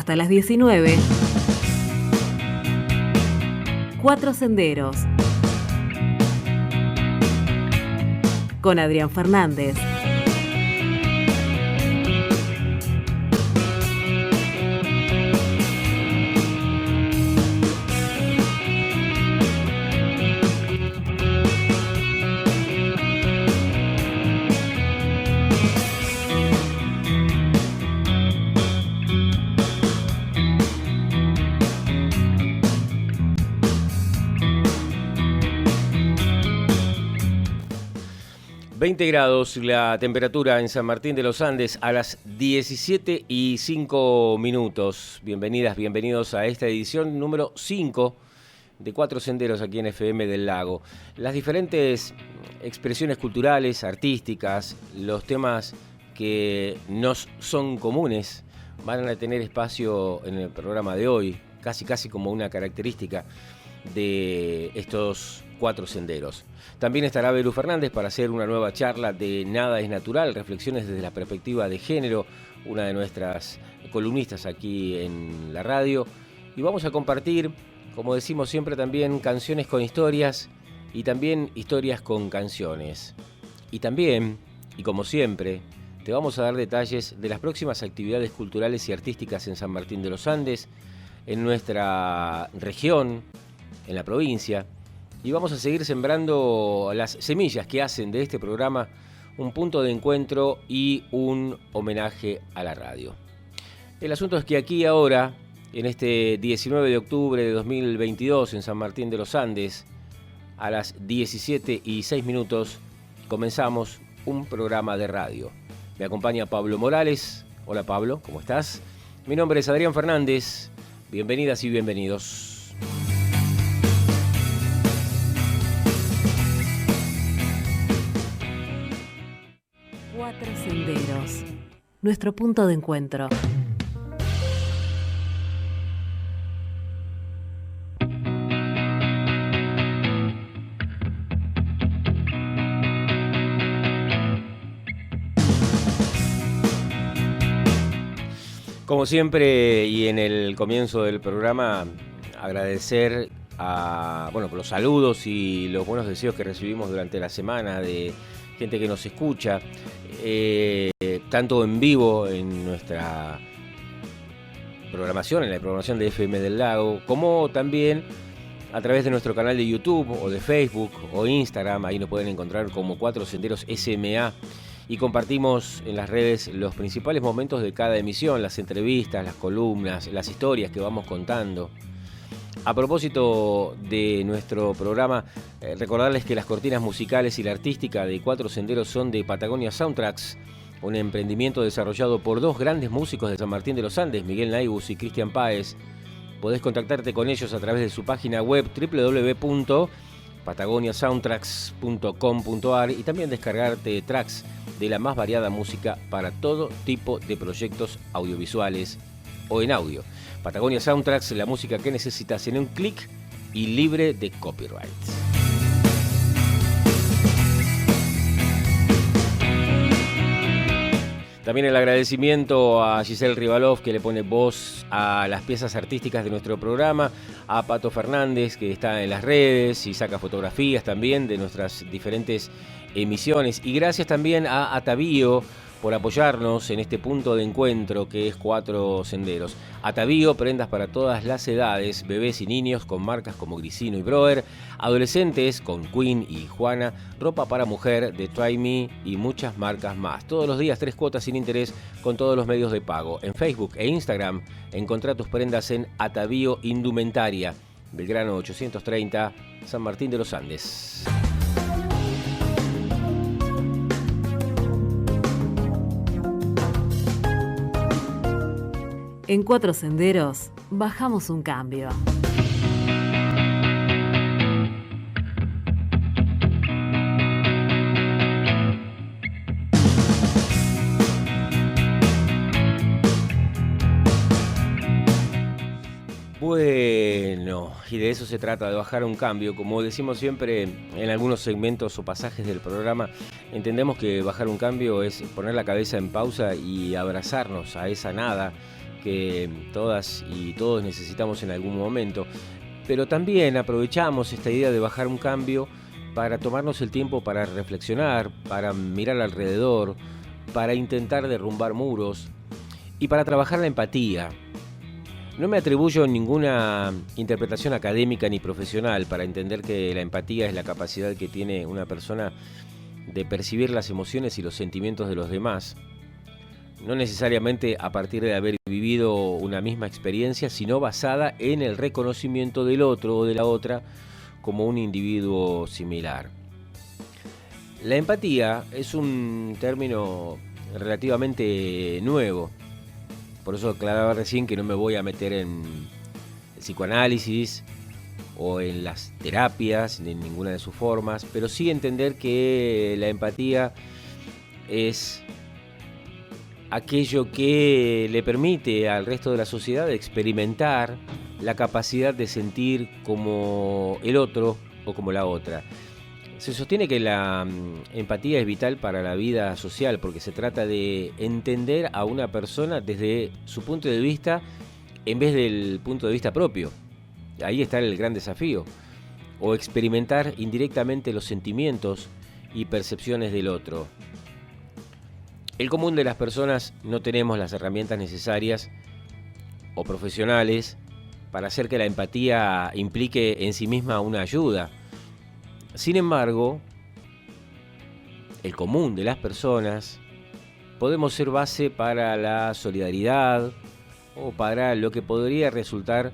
hasta las 19. Cuatro Senderos. Con Adrián Fernández. grados la temperatura en San Martín de los Andes a las 17:05. Bienvenidas, bienvenidos a esta edición número 5 de Cuatro Senderos aquí en FM del Lago. Las diferentes expresiones culturales, artísticas, los temas que nos son comunes van a tener espacio en el programa de hoy, casi como una característica de estos Cuatro Senderos. También estará Belu Fernández para hacer una nueva charla de Nada es Natural, reflexiones desde la perspectiva de género, una de nuestras columnistas aquí en la radio. Y vamos a compartir, como decimos siempre, también canciones con historias y también historias con canciones. Y también, y como siempre, te vamos a dar detalles de las próximas actividades culturales y artísticas en San Martín de los Andes, en nuestra región, en la provincia. Y vamos a seguir sembrando las semillas que hacen de este programa un punto de encuentro y un homenaje a la radio. El asunto es que aquí ahora, en este 19 de octubre de 2022, en San Martín de los Andes, a las 17:06, comenzamos un programa de radio. Me acompaña Pablo Morales. Hola Pablo, ¿cómo estás? Mi nombre es Adrián Fernández. Bienvenidas y bienvenidos. Cuatro Senderos, nuestro punto de encuentro. Como siempre y en el comienzo del programa, agradecer por los saludos y los buenos deseos que recibimos durante la semana de gente que nos escucha, tanto en vivo en nuestra programación, en la programación de FM del Lago, como también a través de nuestro canal de YouTube o de Facebook o Instagram. Ahí nos pueden encontrar como Cuatro Senderos SMA y compartimos en las redes los principales momentos de cada emisión, las entrevistas, las columnas, las historias que vamos contando. A propósito de nuestro programa, recordarles que las cortinas musicales y la artística de Cuatro Senderos son de Patagonia Soundtracks, un emprendimiento desarrollado por dos grandes músicos de San Martín de los Andes, Miguel Naibus y Cristian Páez. Podés contactarte con ellos a través de su página web www.patagoniasoundtracks.com.ar y también descargarte tracks de la más variada música para todo tipo de proyectos audiovisuales o en audio. Patagonia Soundtracks, la música que necesitas en un clic y libre de copyright. También el agradecimiento a Giselle Rivalov, que le pone voz a las piezas artísticas de nuestro programa, a Pato Fernández, que está en las redes y saca fotografías también de nuestras diferentes emisiones. Y gracias también a Atavío por apoyarnos en este punto de encuentro que es Cuatro Senderos. Atavío, prendas para todas las edades, bebés y niños con marcas como Grisino y Broer, adolescentes con Queen y Juana, ropa para mujer de Try Me y muchas marcas más. Todos los días 3 cuotas sin interés con todos los medios de pago. En Facebook e Instagram encontrá tus prendas en Atavío Indumentaria, Belgrano 830, San Martín de los Andes. En Cuatro Senderos, bajamos un cambio. Bueno, y de eso se trata, de bajar un cambio. Como decimos siempre en algunos segmentos o pasajes del programa, entendemos que bajar un cambio es poner la cabeza en pausa y abrazarnos a esa nada que todas y todos necesitamos en algún momento, pero también aprovechamos esta idea de bajar un cambio para tomarnos el tiempo para reflexionar, para mirar alrededor, para intentar derrumbar muros y para trabajar la empatía. No me atribuyo ninguna interpretación académica ni profesional para entender que la empatía es la capacidad que tiene una persona de percibir las emociones y los sentimientos de los demás, no necesariamente a partir de haber vivido una misma experiencia, sino basada en el reconocimiento del otro o de la otra como un individuo similar. La empatía es un término relativamente nuevo, por eso aclaraba recién que no me voy a meter en el psicoanálisis o en las terapias, ni en ninguna de sus formas, pero sí entender que la empatía es aquello que le permite al resto de la sociedad experimentar la capacidad de sentir como el otro o como la otra. Se sostiene que la empatía es vital para la vida social porque se trata de entender a una persona desde su punto de vista en vez del punto de vista propio. Ahí está el gran desafío. O experimentar indirectamente los sentimientos y percepciones del otro. El común de las personas no tenemos las herramientas necesarias o profesionales para hacer que la empatía implique en sí misma una ayuda. Sin embargo, el común de las personas podemos ser base para la solidaridad o para lo que podría resultar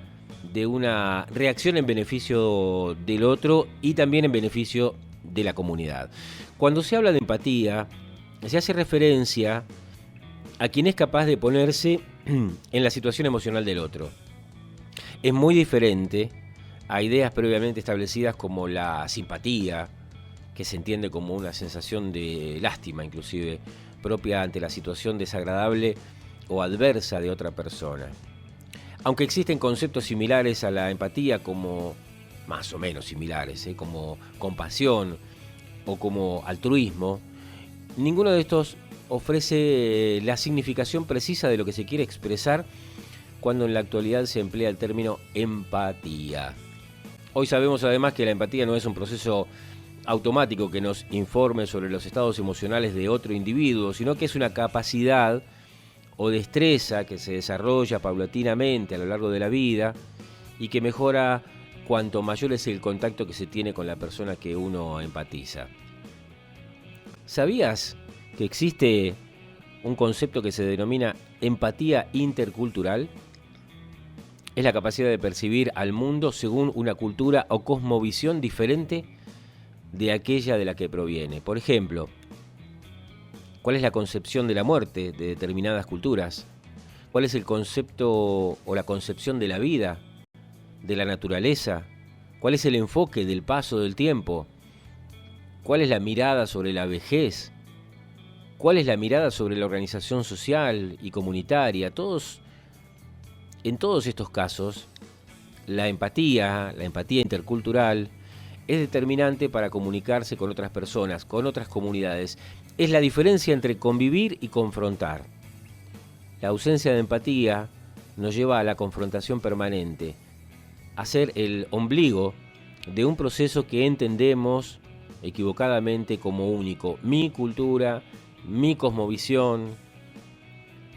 de una reacción en beneficio del otro y también en beneficio de la comunidad. Cuando se habla de empatía, se hace referencia a quien es capaz de ponerse en la situación emocional del otro. Es muy diferente a ideas previamente establecidas como la simpatía, que se entiende como una sensación de lástima inclusive, propia ante la situación desagradable o adversa de otra persona. Aunque existen conceptos similares a la empatía, como más o menos similares, como compasión o como altruismo, ninguno de estos ofrece la significación precisa de lo que se quiere expresar cuando en la actualidad se emplea el término empatía. Hoy sabemos además que la empatía no es un proceso automático que nos informe sobre los estados emocionales de otro individuo, sino que es una capacidad o destreza que se desarrolla paulatinamente a lo largo de la vida y que mejora cuanto mayor es el contacto que se tiene con la persona que uno empatiza. ¿Sabías que existe un concepto que se denomina empatía intercultural? Es la capacidad de percibir al mundo según una cultura o cosmovisión diferente de aquella de la que proviene. Por ejemplo, ¿cuál es la concepción de la muerte de determinadas culturas? ¿Cuál es el concepto o la concepción de la vida, de la naturaleza? ¿Cuál es el enfoque del paso del tiempo? ¿Cuál es la mirada sobre la vejez? ¿Cuál es la mirada sobre la organización social y comunitaria? En todos estos casos, la empatía intercultural, es determinante para comunicarse con otras personas, con otras comunidades. Es la diferencia entre convivir y confrontar. La ausencia de empatía nos lleva a la confrontación permanente, a ser el ombligo de un proceso que entendemos equivocadamente como único. Mi cultura, mi cosmovisión,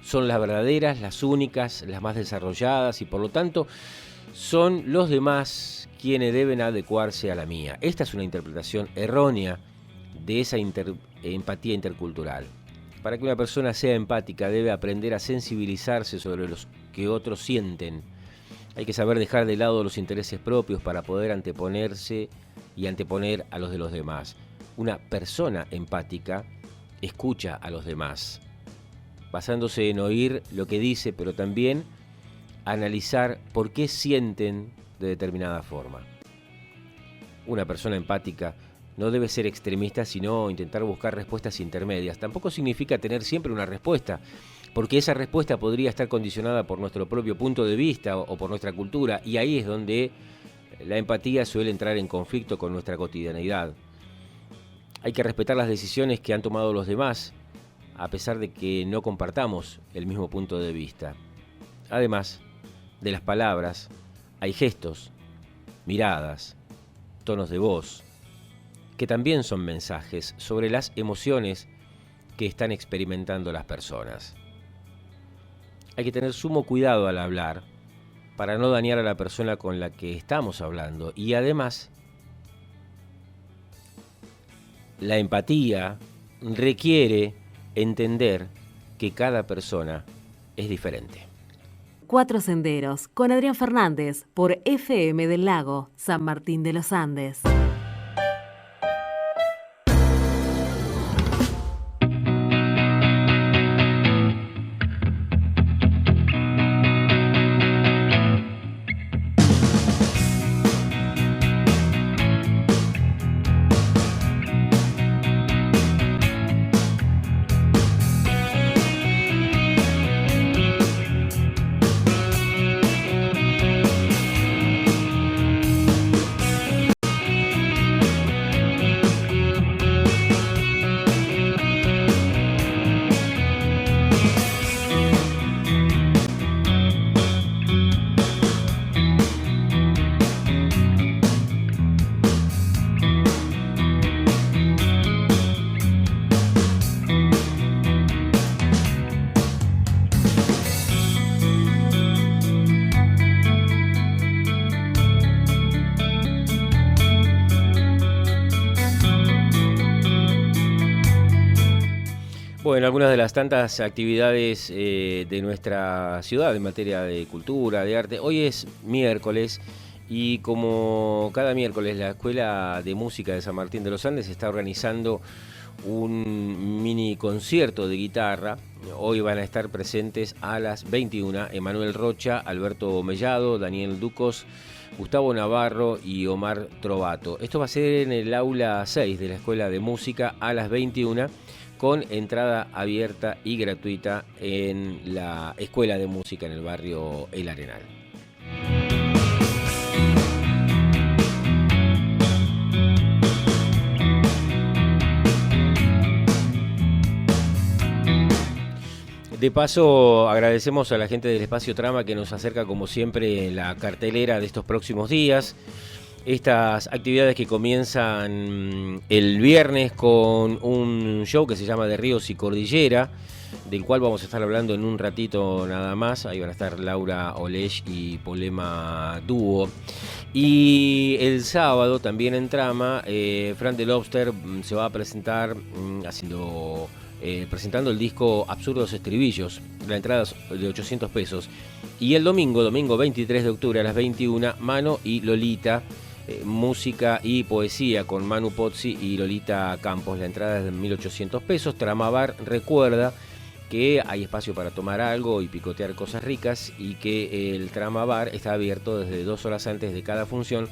son las verdaderas, las únicas, las más desarrolladas y por lo tanto son los demás quienes deben adecuarse a la mía. Esta es una interpretación errónea de esa empatía intercultural. Para que una persona sea empática debe aprender a sensibilizarse sobre los que otros sienten. Hay que saber dejar de lado los intereses propios para poder anteponerse y anteponer a los de los demás. Una persona empática escucha a los demás, basándose en oír lo que dice, pero también analizar por qué sienten de determinada forma. Una persona empática no debe ser extremista, sino intentar buscar respuestas intermedias. Tampoco significa tener siempre una respuesta, porque esa respuesta podría estar condicionada por nuestro propio punto de vista o por nuestra cultura, y ahí es donde la empatía suele entrar en conflicto con nuestra cotidianeidad. Hay que respetar las decisiones que han tomado los demás, a pesar de que no compartamos el mismo punto de vista. Además de las palabras, hay gestos, miradas, tonos de voz, que también son mensajes sobre las emociones que están experimentando las personas. Hay que tener sumo cuidado al hablar para no dañar a la persona con la que estamos hablando. Y además, la empatía requiere entender que cada persona es diferente. Cuatro Senderos, con Adrián Fernández, por FM del Lago, San Martín de los Andes. Bueno, algunas de las tantas actividades de nuestra ciudad en materia de cultura, de arte. Hoy es miércoles y como cada miércoles la Escuela de Música de San Martín de los Andes está organizando un mini concierto de guitarra. Hoy van a estar presentes a las 21 Emanuel Rocha, Alberto Mellado, Daniel Ducos, Gustavo Navarro y Omar Trovato. Esto va a ser en el aula 6 de la Escuela de Música a las 21 con entrada abierta y gratuita en la Escuela de Música en el barrio El Arenal. De paso, agradecemos a la gente del Espacio Trama que nos acerca como siempre la cartelera de estos próximos días. Estas actividades que comienzan el viernes con un show que se llama De Ríos y Cordillera, del cual vamos a estar hablando en un ratito nada más. Ahí van a estar Laura Olesh y Polema Dúo. Y el sábado también en Trama, Fran de Lobster se va a presentar presentando el disco Absurdos Estribillos. La entrada es de 800 pesos. Y el domingo 23 de octubre a las 21, Mano y Lolita, música y poesía con Manu Pozzi y Lolita Campos. La entrada es de 1.800 pesos. Tramabar recuerda que hay espacio para tomar algo y picotear cosas ricas y que el Tramabar está abierto desde 2 horas antes de cada función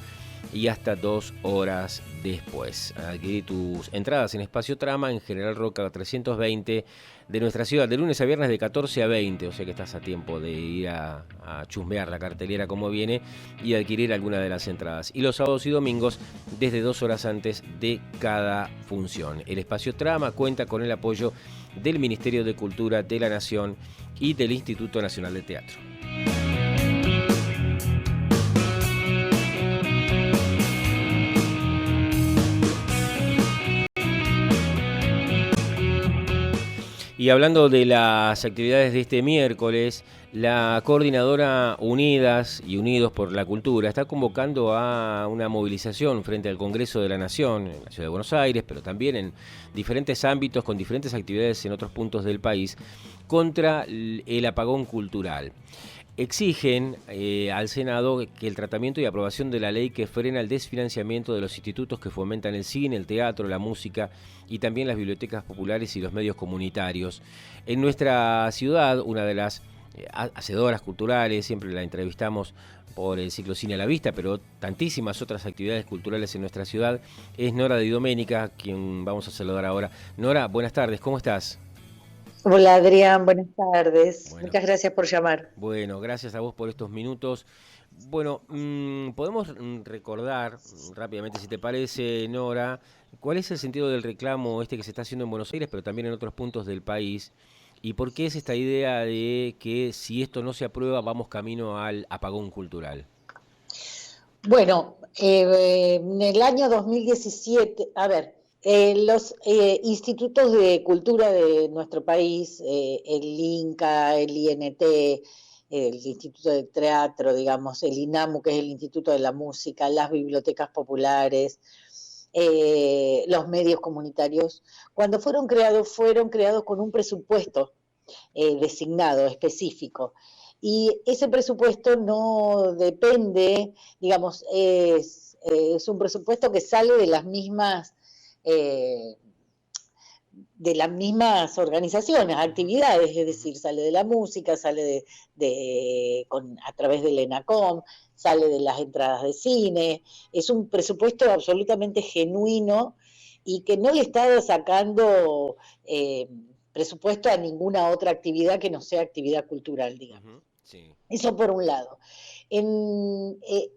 y hasta 2 horas después. Adquirí tus entradas en Espacio Trama, en General Roca 320 de nuestra ciudad, de lunes a viernes de 14 a 20, o sea que estás a tiempo de ir a chusmear la cartelera como viene y adquirir alguna de las entradas. Y los sábados y domingos desde 2 horas antes de cada función. El Espacio Trama cuenta con el apoyo del Ministerio de Cultura de la Nación y del Instituto Nacional de Teatro. Y hablando de las actividades de este miércoles, la coordinadora Unidas y Unidos por la Cultura está convocando a una movilización frente al Congreso de la Nación en la Ciudad de Buenos Aires, pero también en diferentes ámbitos, con diferentes actividades en otros puntos del país, contra el apagón cultural. Exigen al Senado que el tratamiento y aprobación de la ley que frena el desfinanciamiento de los institutos que fomentan el cine, el teatro, la música y también las bibliotecas populares y los medios comunitarios. En nuestra ciudad, una de las hacedoras culturales, siempre la entrevistamos por el ciclo Cine a la Vista, pero tantísimas otras actividades culturales en nuestra ciudad, es Nora Di Domenica, quien vamos a saludar ahora. Nora, buenas tardes, ¿cómo estás? Hola Adrián, buenas tardes. Bueno, muchas gracias por llamar. Bueno, gracias a vos por estos minutos. Bueno, podemos recordar rápidamente, si te parece, Nora, cuál es el sentido del reclamo que se está haciendo en Buenos Aires, pero también en otros puntos del país, ¿Y por qué es esta idea de que si esto no se aprueba vamos camino al apagón cultural? Bueno, en el año 2017, a ver, los institutos de cultura de nuestro país, el INCA, el INT, el Instituto de Teatro, digamos, el INAMU, que es el Instituto de la Música, las bibliotecas populares, los medios comunitarios, cuando fueron creados con un presupuesto designado, específico. Y ese presupuesto no depende, digamos, es un presupuesto que sale eh, de las mismas organizaciones, actividades, es decir, sale de la música, sale a través del ENACOM, sale de las entradas de cine, es un presupuesto absolutamente genuino y que no le está sacando presupuesto a ninguna otra actividad que no sea actividad cultural, digamos. Ujú, sí. Eso por un lado.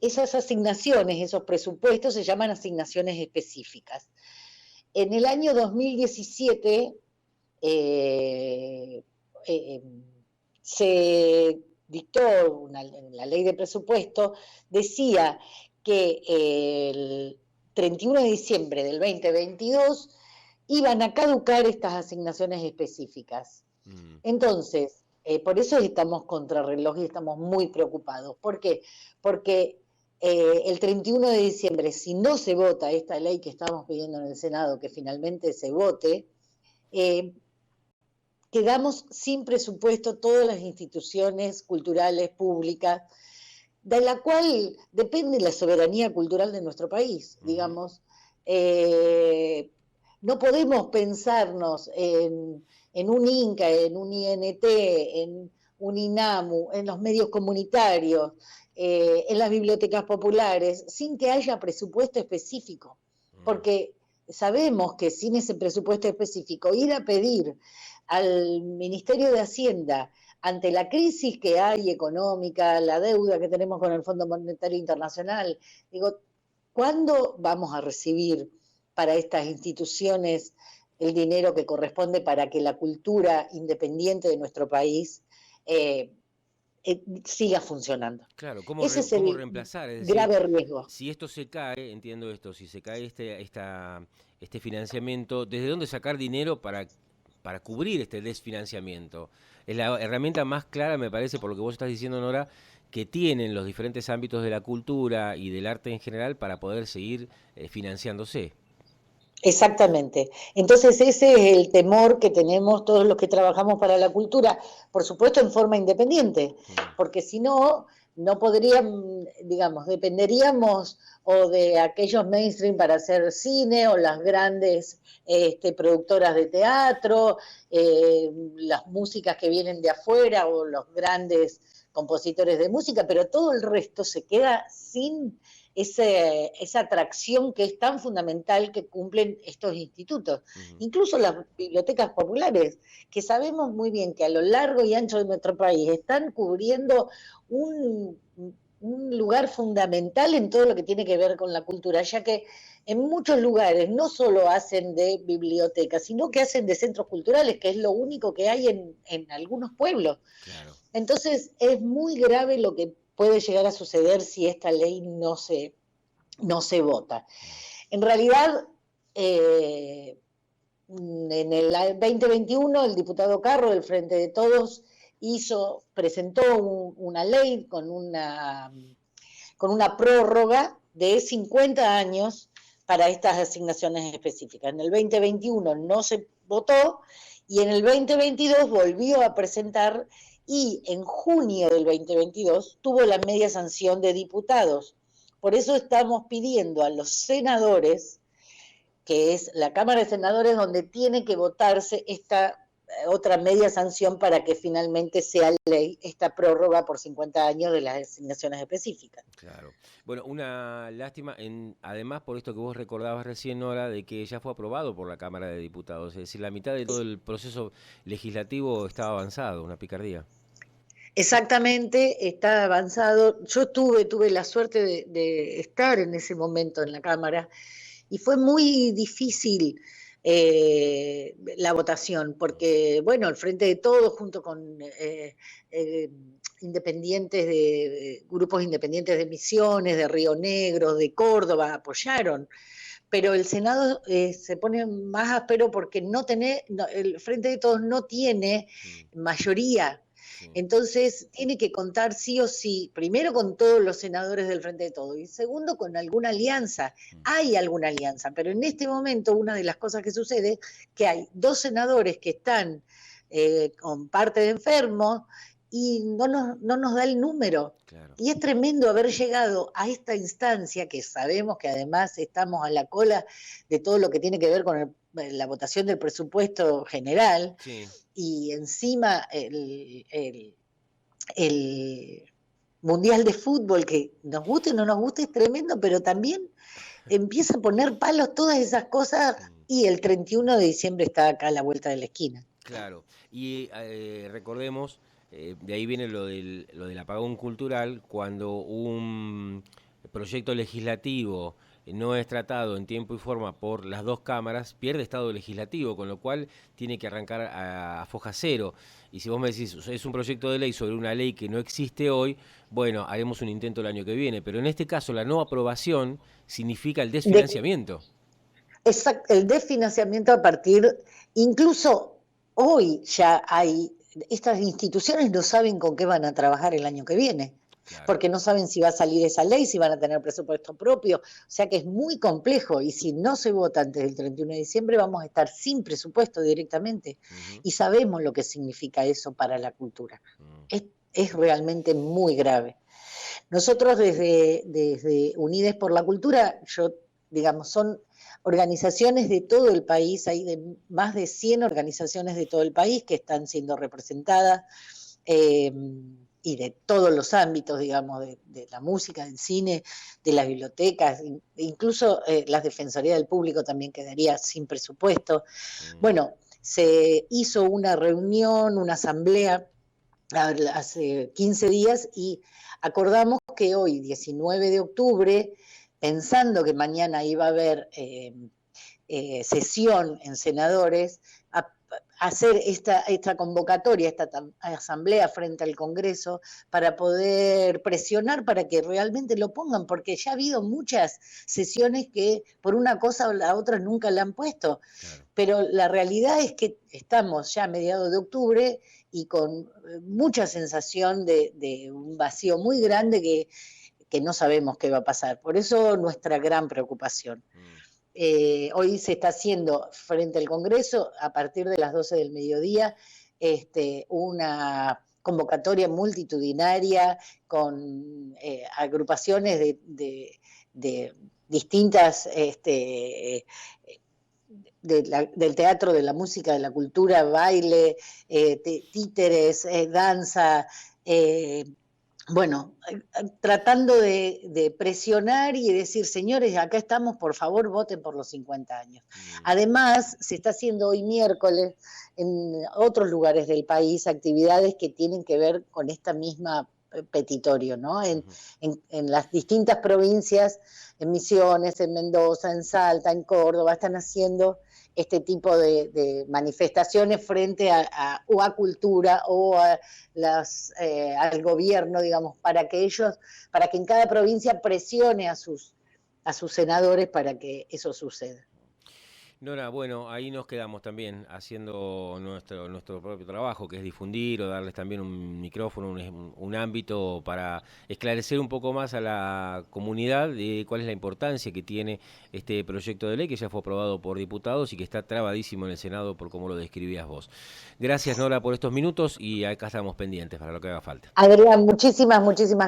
Esas asignaciones, esos presupuestos se llaman asignaciones específicas. En el año 2017 eh, eh, se dictó la ley de presupuesto, decía que el 31 de diciembre del 2022 iban a caducar estas asignaciones específicas. Entonces, por eso estamos contrarreloj y estamos muy preocupados. ¿Por qué? Porque el 31 de diciembre, si no se vota esta ley que estamos pidiendo en el Senado, que finalmente se vote, quedamos sin presupuesto todas las instituciones culturales públicas, de la cual depende la soberanía cultural de nuestro país, digamos. No podemos pensarnos en un INCA, en un INT, en un INAMU, en los medios comunitarios, en las bibliotecas populares, sin que haya presupuesto específico, porque sabemos que sin ese presupuesto específico, ir a pedir al Ministerio de Hacienda, ante la crisis que hay económica, la deuda que tenemos con el Fondo Monetario Internacional, digo, ¿cuándo vamos a recibir para estas instituciones el dinero que corresponde para que la cultura independiente de nuestro país siga funcionando? Claro, Ese es cómo el reemplazar? Es decir, grave riesgo. si esto se cae, entiendo esto, si se cae este financiamiento, ¿desde dónde sacar dinero para cubrir este desfinanciamiento? Es la herramienta más clara, me parece, por lo que vos estás diciendo, Nora, que tienen los diferentes ámbitos de la cultura y del arte en general para poder seguir financiándose. Exactamente. Entonces ese es el temor que tenemos todos los que trabajamos para la cultura, por supuesto en forma independiente, porque si no, no podríamos, digamos, dependeríamos o de aquellos mainstream para hacer cine o las grandes productoras de teatro, las músicas que vienen de afuera o los grandes compositores de música, pero todo el resto se queda sin esa atracción que es tan fundamental que cumplen estos institutos. Incluso las bibliotecas populares, que sabemos muy bien que a lo largo y ancho de nuestro país están cubriendo un lugar fundamental en todo lo que tiene que ver con la cultura, ya que en muchos lugares no solo hacen de bibliotecas, sino que hacen de centros culturales, que es lo único que hay en algunos pueblos. Claro. Entonces es muy grave lo que puede llegar a suceder si esta ley no se vota. En realidad, en el 2021 el diputado Carro del Frente de Todos presentó una ley con una prórroga de 50 años para estas asignaciones específicas. En el 2021 no se votó y en el 2022 volvió a presentar y en junio del 2022 tuvo la media sanción de diputados. Por eso estamos pidiendo a los senadores, que es la Cámara de Senadores donde tiene que votarse esta otra media sanción para que finalmente sea ley esta prórroga por 50 años de las asignaciones específicas. Claro. Bueno, una lástima, además por esto que vos recordabas recién, Nora, de que ya fue aprobado por la Cámara de Diputados, es decir, la mitad de todo el proceso legislativo estaba avanzado, una picardía. Exactamente, está avanzado. Yo tuve la suerte de estar en ese momento en la Cámara y fue muy difícil la votación, porque, bueno, el Frente de Todos, junto con grupos independientes de Misiones, de Río Negro, de Córdoba, apoyaron. Pero el Senado se pone más áspero porque el Frente de Todos no tiene mayoría. Entonces tiene que contar sí o sí, primero con todos los senadores del Frente de Todos y segundo con alguna alianza. Hay alguna alianza, pero en este momento una de las cosas que sucede es que hay 2 senadores que están con parte de enfermos y no nos da el número. Claro. Y es tremendo haber llegado a esta instancia, que sabemos que además estamos a la cola de todo lo que tiene que ver con la votación del presupuesto general, sí. Y encima el Mundial de Fútbol, que nos guste o no nos guste, es tremendo, pero también empieza a poner palos todas esas cosas, y el 31 de diciembre está acá a la vuelta de la esquina. Claro, y recordemos, de ahí viene lo del apagón cultural, cuando un proyecto legislativo no es tratado en tiempo y forma por las 2 cámaras, pierde estado legislativo, con lo cual tiene que arrancar a foja cero. Y si vos me decís, es un proyecto de ley sobre una ley que no existe hoy, bueno, haremos un intento el año que viene, pero en este caso la no aprobación significa el desfinanciamiento. Exacto, el desfinanciamiento a partir, incluso hoy ya hay, estas instituciones no saben con qué van a trabajar el año que viene. Claro. Porque no saben si va a salir esa ley, si van a tener presupuesto propio, o sea que es muy complejo, y si no se vota antes del 31 de diciembre vamos a estar sin presupuesto directamente, y sabemos lo que significa eso para la cultura. Es realmente muy grave. Nosotros desde Unides por la Cultura, son organizaciones de todo el país, hay más de 100 organizaciones de todo el país que están siendo representadas, y de todos los ámbitos, digamos, de la música, del cine, de las bibliotecas, incluso la Defensoría del Público también quedaría sin presupuesto. Bueno, se hizo una reunión, una asamblea hace 15 días y acordamos que hoy, 19 de octubre, pensando que mañana iba a haber sesión en senadores, hacer esta convocatoria, esta asamblea frente al Congreso, para poder presionar para que realmente lo pongan, porque ya ha habido muchas sesiones que por una cosa o la otra nunca la han puesto. Claro. Pero la realidad es que estamos ya a mediados de octubre y con mucha sensación de un vacío muy grande que no sabemos qué va a pasar. Por eso nuestra gran preocupación. Hoy se está haciendo frente al Congreso, a partir de las 12 del mediodía, una convocatoria multitudinaria con agrupaciones de distintas, del teatro, de la música, de la cultura, baile, títeres, danza, bueno, tratando de presionar y decir, señores, acá estamos, por favor, voten por los 50 años. Además, se está haciendo hoy miércoles en otros lugares del país actividades que tienen que ver con esta misma petitorio, ¿no? En las distintas provincias, en Misiones, en Mendoza, en Salta, en Córdoba, están haciendo este tipo de manifestaciones frente a cultura o al gobierno, digamos, para que en cada provincia presione a sus senadores para que eso suceda. Nora, bueno, ahí nos quedamos también haciendo nuestro propio trabajo, que es difundir o darles también un micrófono, un ámbito para esclarecer un poco más a la comunidad de cuál es la importancia que tiene este proyecto de ley que ya fue aprobado por diputados y que está trabadísimo en el Senado por cómo lo describías vos. Gracias, Nora, por estos minutos y acá estamos pendientes para lo que haga falta. Adrián, muchísimas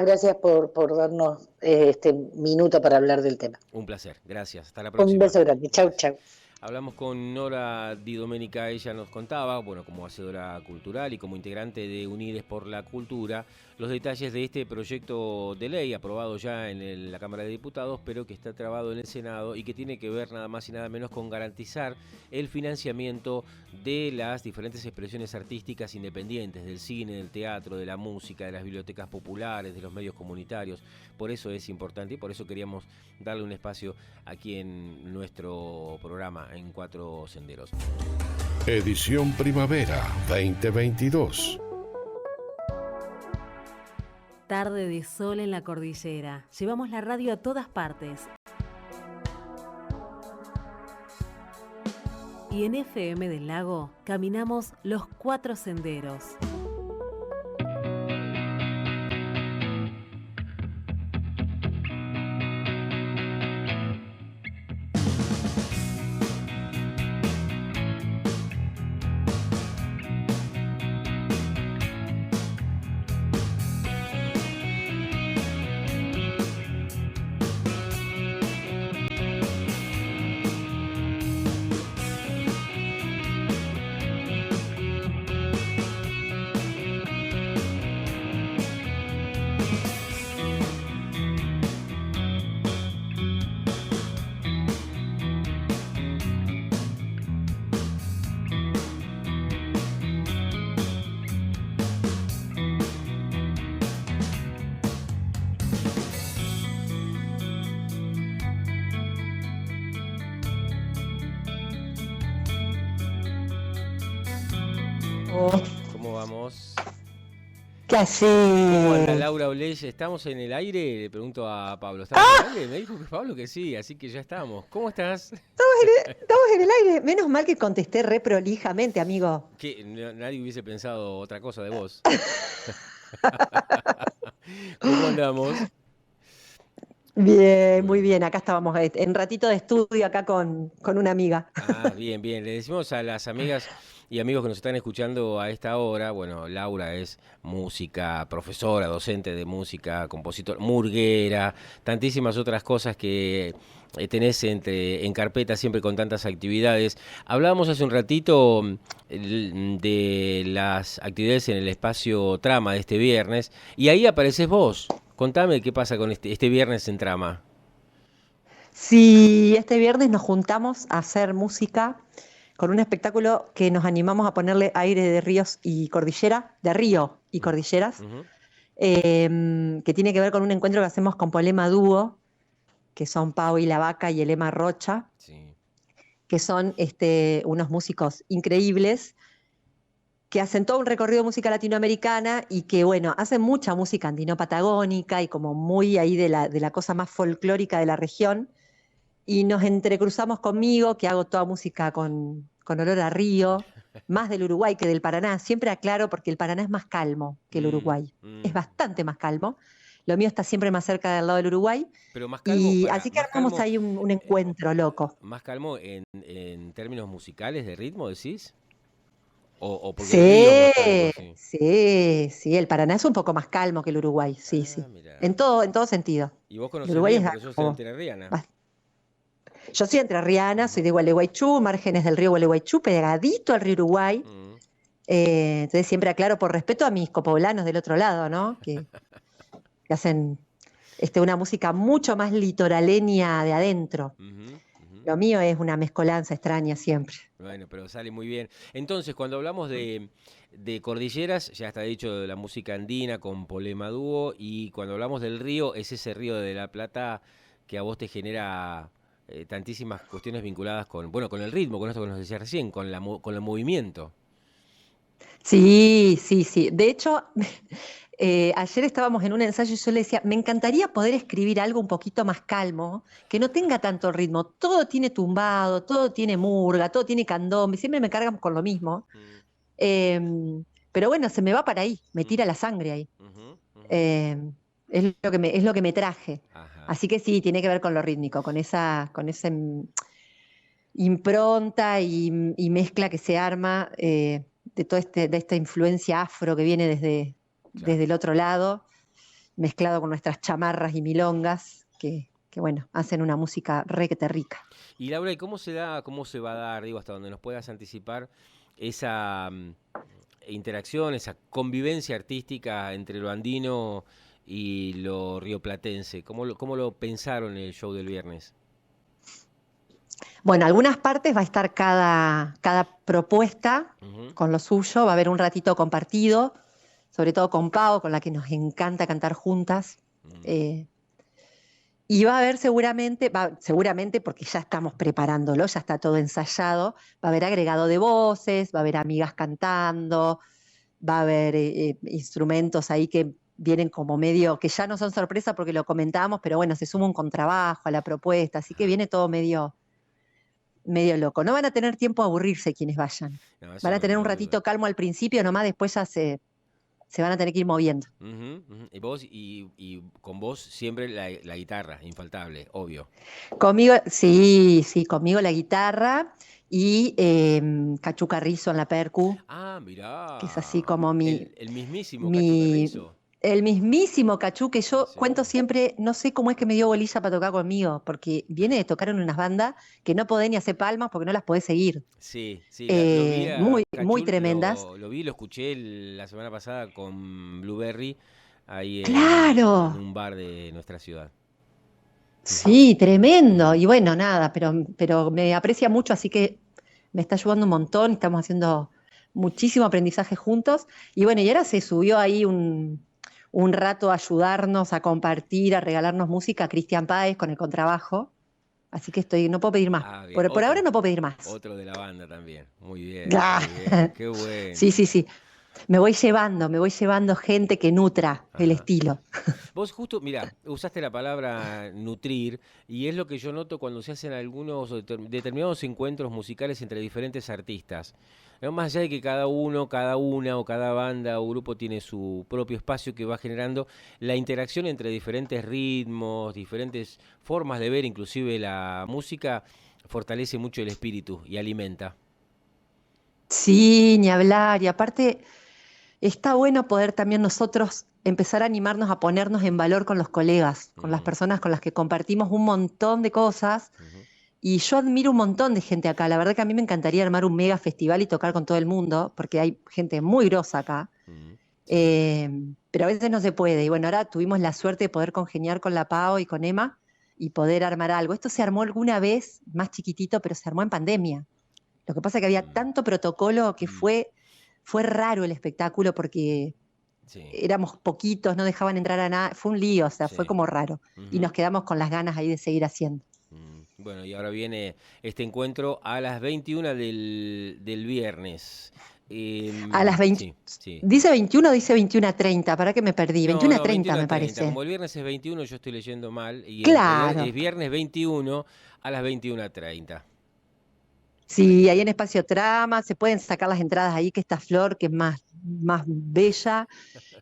gracias por darnos este minuto para hablar del tema. Un placer, gracias. Hasta la próxima. Un beso grande. Chau, chau. Hablamos con Nora Di Domenica, ella nos contaba, bueno, como hacedora cultural y como integrante de Unides por la Cultura, los detalles de este proyecto de ley aprobado ya en la Cámara de Diputados, pero que está trabado en el Senado y que tiene que ver nada más y nada menos con garantizar el financiamiento de las diferentes expresiones artísticas independientes, del cine, del teatro, de la música, de las bibliotecas populares, de los medios comunitarios. Por eso es importante y por eso queríamos darle un espacio aquí en nuestro programa en Cuatro Senderos. Edición Primavera 2022. Tarde de sol en la cordillera. Llevamos la radio a todas partes. Y en FM del Lago caminamos los 4 senderos. ¿Cómo vamos? ¿Qué haces? ¿Cómo anda Laura Oleye? ¿Estamos en el aire? Le pregunto a Pablo. ¿Estamos en el aire? Me dijo que Pablo que sí, así que ya estamos. ¿Cómo estás? Estamos en el aire. Menos mal que contesté re prolijamente, amigo. Que nadie hubiese pensado otra cosa de vos. ¿Cómo andamos? Bien, muy bien. Acá estábamos en ratito de estudio acá con una amiga. Ah, bien, bien. Le decimos a las amigas y amigos que nos están escuchando a esta hora, bueno, Laura es música, profesora, docente de música, compositor, murguera, tantísimas otras cosas que tenés en carpeta siempre con tantas actividades. Hablábamos hace un ratito de las actividades en el espacio Trama de este viernes y ahí apareces vos. Contame qué pasa con este viernes en Trama. Sí, este viernes nos juntamos a hacer música con un espectáculo que nos animamos a ponerle aire de ríos y cordillera, de río y cordilleras, que tiene que ver con un encuentro que hacemos con Polema Dúo, que son Pau y la Vaca y Elema Rocha, Sí. que son unos músicos increíbles que hacen todo un recorrido de música latinoamericana y que, bueno, hacen mucha música andino-patagónica y como muy ahí de la cosa más folclórica de la región. Y nos entrecruzamos conmigo, que hago toda música con olor a río, más del Uruguay que del Paraná. Siempre aclaro porque el Paraná es más calmo que el Uruguay. Es bastante más calmo. Lo mío está siempre más cerca del lado del Uruguay. Pero más calmo, Y así que armamos ahí un encuentro loco. ¿Más calmo en términos musicales de ritmo, decís? ¿O porque Sí, el río es más calmo, sí, el Paraná es un poco más calmo que el Uruguay, sí, sí. Mirá. En todo sentido. Y vos El conocés Uruguay bien es porque sos como- entrerriana. Yo soy entrerriana, soy de Gualeguaychú, márgenes del río Gualeguaychú, pegadito al río Uruguay. Entonces siempre aclaro por respeto a mis copoblanos del otro lado, ¿no? Que hacen una música mucho más litoraleña de adentro. Lo mío es una mezcolanza extraña siempre. Bueno, pero sale muy bien. Entonces, cuando hablamos de cordilleras, ya está dicho de la música andina con Polema Dúo, y cuando hablamos del río, es ese río de la Plata que a vos te genera tantísimas cuestiones vinculadas con el ritmo, con esto que nos decías recién, con el movimiento. Sí. De hecho, ayer estábamos en un ensayo y yo le decía, me encantaría poder escribir algo un poquito más calmo, que no tenga tanto ritmo. Todo tiene tumbado, todo tiene murga, todo tiene candombe, siempre me cargan con lo mismo. Pero bueno, se me va para ahí, me tira la sangre ahí. Es lo que me traje. Ajá. Así que sí, tiene que ver con lo rítmico, con esa impronta y mezcla que se arma de toda de esta influencia afro que viene desde el otro lado, mezclado con nuestras chamarras y milongas, que bueno, hacen una música requete rica. Y Laura, ¿y cómo se va a dar, digo, hasta donde nos puedas anticipar, esa interacción, esa convivencia artística entre lo andino y lo rioplatense? ¿Cómo lo pensaron en el show del viernes? Bueno, algunas partes va a estar cada propuesta con lo suyo, va a haber un ratito compartido, sobre todo con Pau, con la que nos encanta cantar juntas. Y va a haber seguramente porque ya estamos preparándolo, ya está todo ensayado, va a haber agregado de voces, va a haber amigas cantando, va a haber instrumentos ahí que vienen como medio, que ya no son sorpresa porque lo comentamos, pero bueno, se suma un contrabajo a la propuesta, así que viene todo medio loco. No van a tener tiempo a aburrirse quienes vayan. No, eso Van a no, tener un no duda. ratito calmo al principio, nomás después ya se van a tener que ir moviendo. Ujú, ujú. Y vos, y con vos siempre la guitarra, infaltable, obvio. Conmigo, sí, conmigo la guitarra y Cachu Carrizo en la percu, Ah, que es así mirá. como El mismísimo Cacho mi, Carrizo. el mismísimo Cachú, que yo Sí. cuento siempre, no sé cómo es que me dio bolilla para tocar conmigo, porque viene de tocar en unas bandas que no podés ni hacer palmas porque no las podés seguir. Sí, sí, lo vi a Muy, muy Cachul, tremendas. lo vi, lo escuché la semana pasada con Blueberry ahí en ¡Claro! un bar de nuestra ciudad. Ujú, Sí, tremendo. ujú. Y bueno, nada, pero me aprecia mucho, así que me está ayudando un montón. Estamos haciendo muchísimo aprendizaje juntos. Y bueno, y ahora se subió ahí un rato a ayudarnos, a compartir, a regalarnos música, Cristian Páez con el contrabajo. Así que no puedo pedir más. Ah, bien, Por ahora no puedo pedir más. otro de la banda también. Muy bien, muy bien. Ah, Qué sí, bueno. sí. Me voy llevando gente que nutra el Ajá. estilo. Vos justo, mira, usaste la palabra nutrir y es lo que yo noto cuando se hacen algunos determinados encuentros musicales entre diferentes artistas. ¿No? Más allá de que cada uno, cada una o cada banda o grupo tiene su propio espacio que va generando, la interacción entre diferentes ritmos, diferentes formas de ver, inclusive la música, fortalece mucho el espíritu y alimenta. Sí, ni hablar. Y aparte, está bueno poder también nosotros empezar a animarnos a ponernos en valor con los colegas, con las Mm, personas con las que compartimos un montón de cosas. ujú, Y yo admiro un montón de gente acá. La verdad que a mí me encantaría armar un mega festival y tocar con todo el mundo, porque hay gente muy grosa acá. mm, sí. Eh, pero a veces no se puede. Y bueno, ahora tuvimos la suerte de poder congeniar con la Pao y con Emma y poder armar algo. Esto se armó alguna vez más chiquitito, pero se armó en pandemia. Lo que pasa es que había Mm, tanto protocolo que mm, fue raro el espectáculo porque sí, éramos poquitos, no dejaban entrar a nada. Fue un lío, o sea, fue sí. como raro. Y nos Ujú. quedamos con las ganas ahí de seguir haciendo. Bueno, y ahora viene este encuentro a las 21 del viernes. A las 20, Sí, sí. ¿dice 21 o dice 21:30? ¿Para que me perdí? No, no, 21:30 me 21:30. parece. Como el viernes es 21, yo estoy leyendo mal. Y en realidad Claro. es viernes 21 a las 21:30. Ahí Sí, ahí está. en Espacio Trama se pueden sacar las entradas ahí, que está Flor, que es más bella.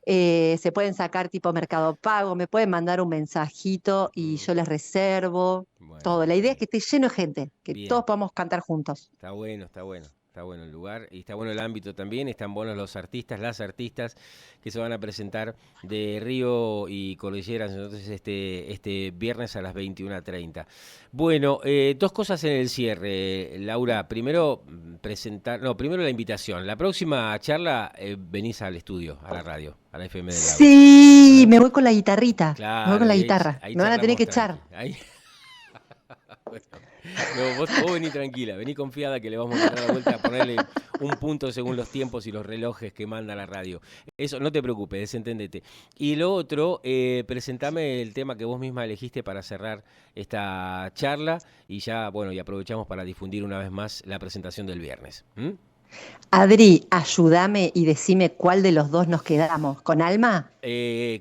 Se pueden sacar tipo Mercado Pago, me pueden mandar un mensajito y Mm, yo les reservo. bueno, Todo. La idea es bien. que esté lleno de gente, que Bien. todos podamos cantar juntos. Está bueno, está bueno. Está bueno el lugar y está bueno el ámbito también. Están buenos los artistas, las artistas que se van a presentar de Río y Cordilleras entonces este viernes a las 21:30. Bueno, dos cosas en el cierre, Laura. Primero, primero la invitación. La próxima charla venís al estudio, a la radio, a la FM del Lago. Sí, ¿Eh? me voy con la guitarrita, me voy con Claro, la y guitarra. ahí Me van a tener charlamos que tranqui. echar. Ahí, bueno, no, vos vení tranquila, vení confiada que le vamos a dar la vuelta a ponerle un punto según los tiempos y los relojes que manda la radio. Eso, no te preocupes, desentendete. Y lo otro, presentame el tema que vos misma elegiste para cerrar esta charla y ya, bueno, y aprovechamos para difundir una vez más la presentación del viernes. ¿Mm? Adri, ayúdame y decime cuál de los dos nos quedamos. ¿Con Alma?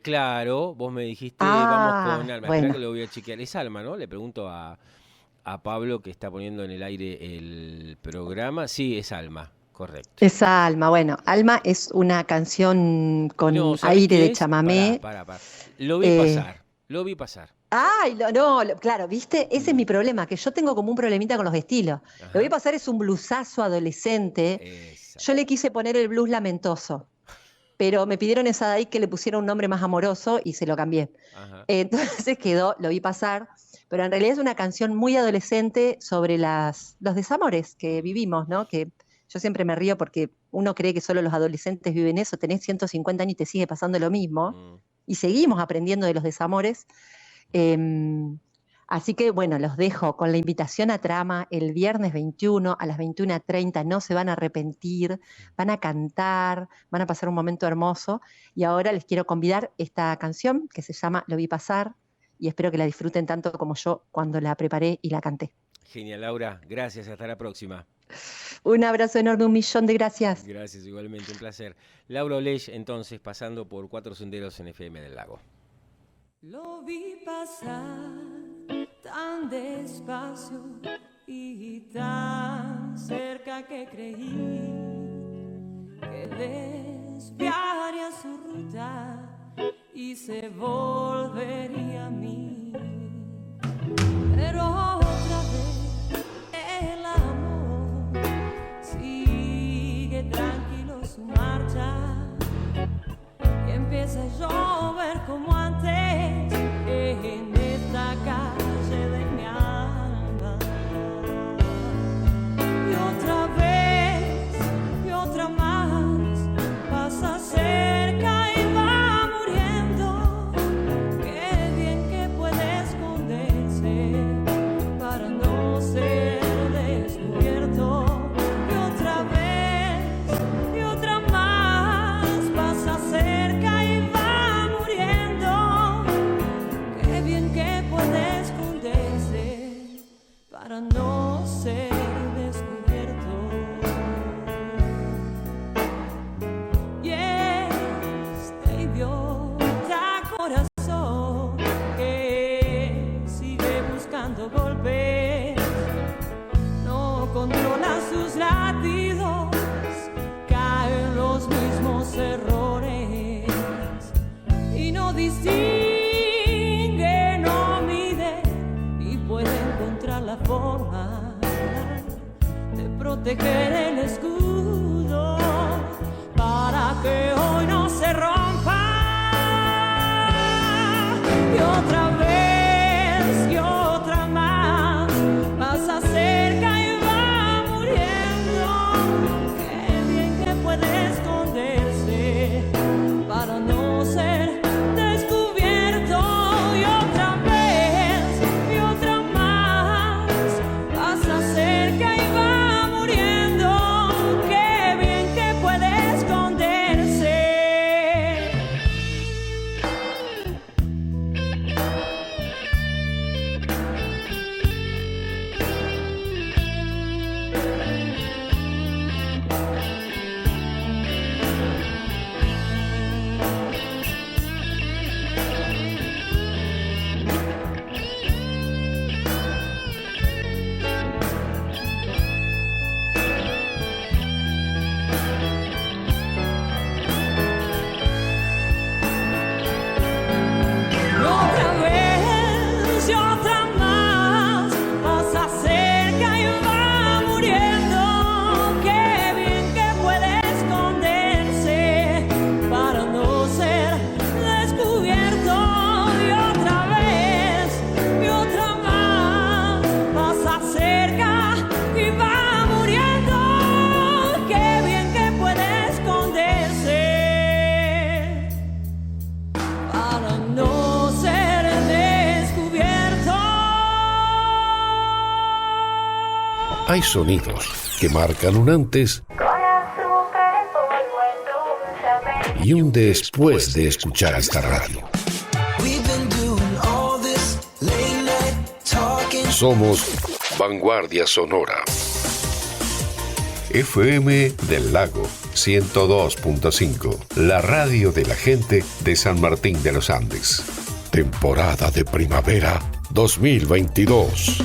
Claro, vos me dijiste, vamos con Ah, Alma. Espera que bueno, lo voy a chequear. Es Alma, ¿no? Le pregunto a Pablo que está poniendo en el aire el programa. Sí, es Alma, correcto. esa Alma. Bueno, Alma es una canción No, con ¿sabés aire qué de es? Pará, chamamé. pará, pará. Lo vi eh, pasar, lo vi pasar. Ay, no, claro, ¿viste? Ese es Mm, mi problema, que yo tengo como un problemita con los estilos. Lo que voy a ajá, pasar es un blusazo adolescente. Yo le exacto. quise poner el blues lamentoso, pero me pidieron esa de ahí que le pusiera un nombre más amoroso y se lo cambié. Ajá. Entonces quedó, lo vi pasar, pero en realidad es una canción muy adolescente sobre los desamores que Mm, vivimos, ¿no? Que yo siempre me río porque uno cree que solo los adolescentes viven eso, tenés 150 años y te sigue pasando lo mismo, mm. y seguimos aprendiendo de los desamores. Em, Así que bueno, los dejo con la invitación a Trama el viernes 21 a las 21:30. No se van a arrepentir, van a cantar, van a pasar un momento hermoso. Y ahora les quiero convidar esta canción que se llama Lo vi pasar, y espero que la disfruten tanto como yo cuando la preparé y la canté. Genial, Laura. Gracias. Hasta la próxima. Un abrazo enorme, 1.000.000 de gracias. Gracias, igualmente. Un placer. Laura Olech, entonces, pasando por Cuatro Senderos en FM del Lago. Lo vi pasar tan despacio y tan cerca que creí que desviaría su ruta y se volvería a mí. Pero otra vez el amor sigue tranquilo su marcha y empieza a llover como antes en esta calle de mi alma. Y otra vez y otra más pasa cerca y va muriendo. Qué bien que puede esconderse para no ser descubierto. Y otra vez y otra más pasa cerca y va muriendo. Qué bien que puede esconderse para no ser descubierto. Y este idiota corazón que sigue buscando volver no controla sus latidos, caen los mismos errores y no distingue, no mide y puede encontrar la forma de proteger el escudo para que hoy no se rompa. Y otra vez y otra más pasa cerca y va muriendo. Qué bien que puede esconderse para no ser descubierto. Y otra vez y otra más pasa cerca y va muriendo. Qué bien que puede esconderse. Y otra vez y otra más pasa cerca y va muriendo. Qué bien que puede esconderse para no ser descubierto. Y otra vez y otra más pasa cerca y va muriendo. Qué bien que puede esconderse para no ser descubierto. Hay sonidos que marcan un antes y un después de escuchar esta radio. Somos Vanguardia Sonora. FM del Lago 102.5, la radio de la gente de San Martín de los Andes. Temporada de primavera 2022.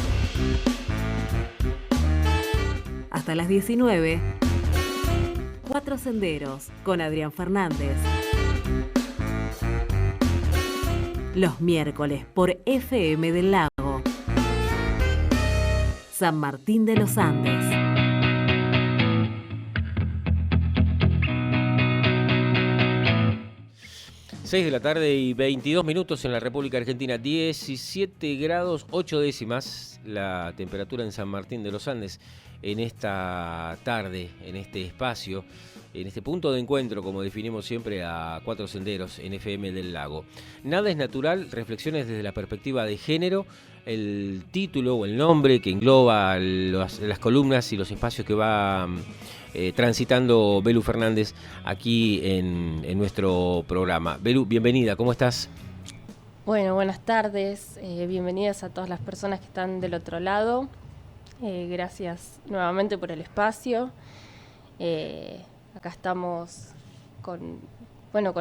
Hasta las 19. Cuatro Senderos con Adrián Fernández. Los miércoles por FM del Lago. San Martín de los Andes. Seis de la tarde y 22 minutos en la República Argentina, 17 grados 8 décimas la temperatura en San Martín de los Andes en esta tarde, en este espacio, en este punto de encuentro, como definimos siempre, a Cuatro Senderos en FM del Lago. Nada es natural, reflexiones desde la perspectiva de género, el título o el nombre que engloba las columnas y los espacios que va transitando Belu Fernández aquí en nuestro programa. Belu, bienvenida, ¿cómo estás? Bueno, buenas tardes, bienvenidas a todas las personas que están del otro lado. Gracias nuevamente por el espacio. Acá estamos con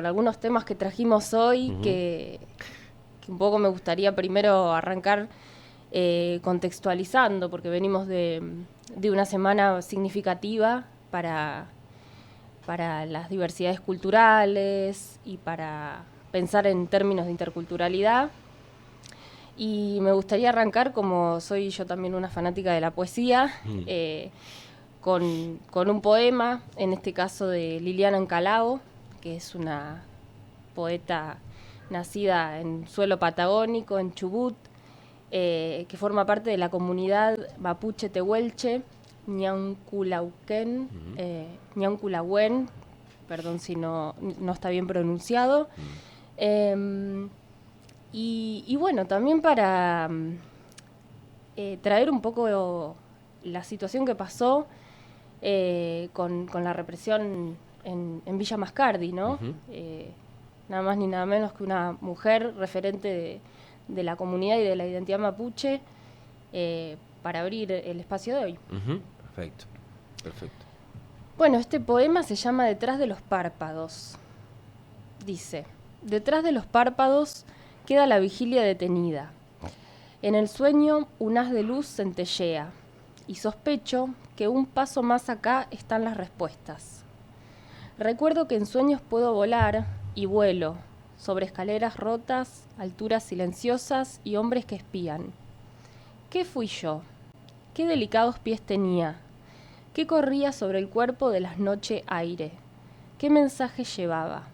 algunos temas que trajimos hoy, que un poco me gustaría primero arrancar contextualizando, porque venimos de una semana significativa para las diversidades culturales y para pensar en términos de interculturalidad. Y me gustaría arrancar, como soy yo también una fanática de la poesía, con un poema, en este caso de Liliana Encalao, que es una poeta nacida en suelo patagónico, en Chubut, que forma parte de la comunidad mapuche tehuelche, Ñanculahuen, perdón si no está bien pronunciado. Y bueno, también para traer un poco la situación que pasó con la represión en Villa Mascardi, ¿no? Nada más ni nada menos que una mujer referente de la comunidad y de la identidad mapuche, para abrir el espacio de hoy. Perfecto. Bueno, este poema se llama Detrás de los párpados. Dice: detrás de los párpados queda la vigilia detenida. En el sueño un haz de luz centellea, y sospecho que un paso más acá están las respuestas. Recuerdo que en sueños puedo volar, y vuelo, sobre escaleras rotas, alturas silenciosas y hombres que espían. ¿Qué fui yo? ¿Qué delicados pies tenía? ¿Qué corría sobre el cuerpo de las noche aire? ¿Qué mensaje llevaba?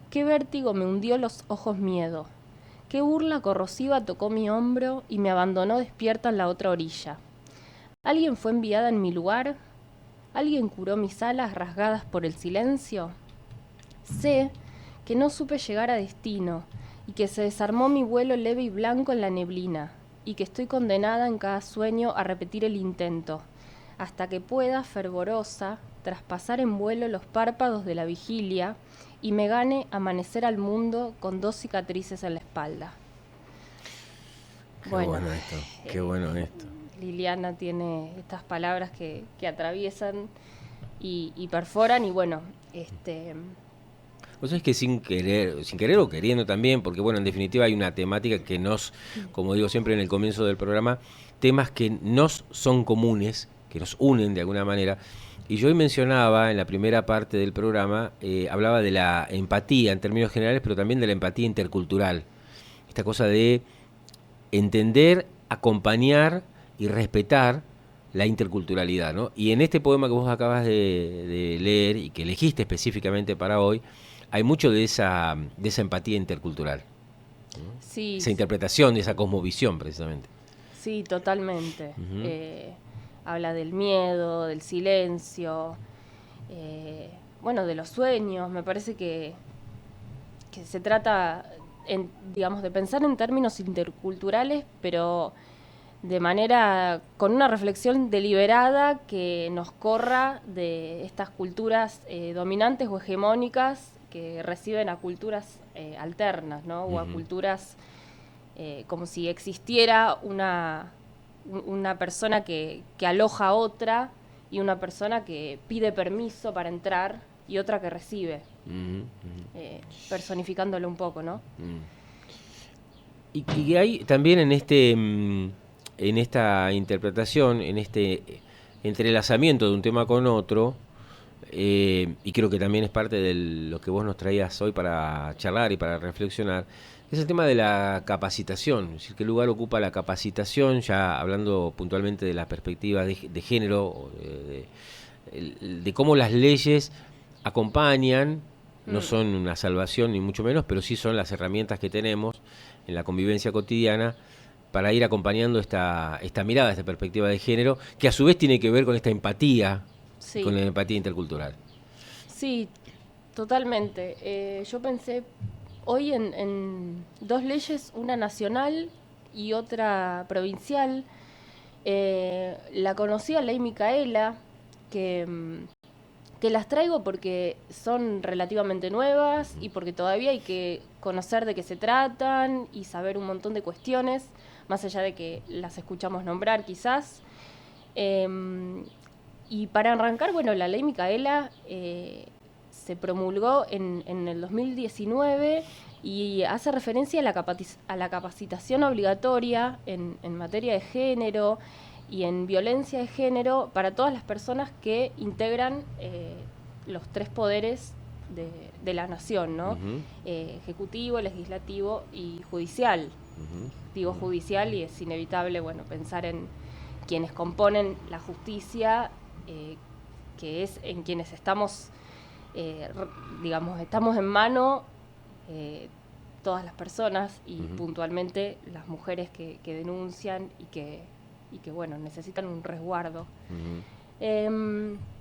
¿Qué vértigo me hundió los ojos miedo? ¿Qué burla corrosiva tocó mi hombro y me abandonó despierta en la otra orilla? ¿Alguien fue enviada en mi lugar? ¿Alguien curó mis alas rasgadas por el silencio? Sé que no supe llegar a destino y que se desarmó mi vuelo leve y blanco en la neblina y que estoy condenada en cada sueño a repetir el intento, hasta que pueda, fervorosa, traspasar en vuelo los párpados de la vigilia y me gane amanecer al mundo con 2 cicatrices en la espalda. Qué bueno esto. Liliana tiene estas palabras que atraviesan y perforan, y bueno, Vos sabés que sin querer o queriendo también, porque bueno, en definitiva hay una temática que nos, como digo siempre en el comienzo del programa, temas que nos son comunes, que nos unen de alguna manera. Y yo hoy mencionaba en la primera parte del programa, hablaba de la empatía en términos generales, pero también de la empatía intercultural. Esta cosa de entender, acompañar y respetar la interculturalidad, ¿no? Y en este poema que vos acabas de leer y que elegiste específicamente para hoy, hay mucho de esa empatía intercultural, ¿no? Sí, Esa interpretación, esa cosmovisión precisamente. Sí, totalmente. Habla del miedo, del silencio, de los sueños. Me parece que se trata, de pensar en términos interculturales, pero de manera, con una reflexión deliberada que nos corra de estas culturas dominantes o hegemónicas que reciben a culturas alternas, ¿no? O a culturas como si existiera una persona que aloja a otra y una persona que pide permiso para entrar y otra que recibe, personificándolo un poco, ¿no? Y hay también en esta interpretación, en este entrelazamiento de un tema con otro, y creo que también es parte de lo que vos nos traías hoy para charlar y para reflexionar, es el tema de la capacitación, es decir, qué lugar ocupa la capacitación, ya hablando puntualmente de la perspectiva de género, de cómo las leyes acompañan, no son una salvación ni mucho menos, pero sí son las herramientas que tenemos en la convivencia cotidiana para ir acompañando esta mirada, esta perspectiva de género, que a su vez tiene que ver con esta empatía, Sí. con la empatía intercultural. Sí, totalmente. Yo pensé hoy en 2 leyes, una nacional y otra provincial. La conocida Ley Micaela, que que las traigo porque son relativamente nuevas y porque todavía hay que conocer de qué se tratan y saber un montón de cuestiones, más allá de que las escuchamos nombrar quizás. Y para arrancar, bueno, la ley Micaela se promulgó en el 2019 y hace referencia a la capacitación obligatoria en materia de género y en violencia de género para todas las personas que integran los 3 poderes de la nación, ¿no? Ejecutivo, legislativo y judicial. Digo judicial y es inevitable, bueno, pensar en quienes componen la justicia, que es en quienes estamos, estamos en mano todas las personas y puntualmente las mujeres que denuncian y que bueno, necesitan un resguardo.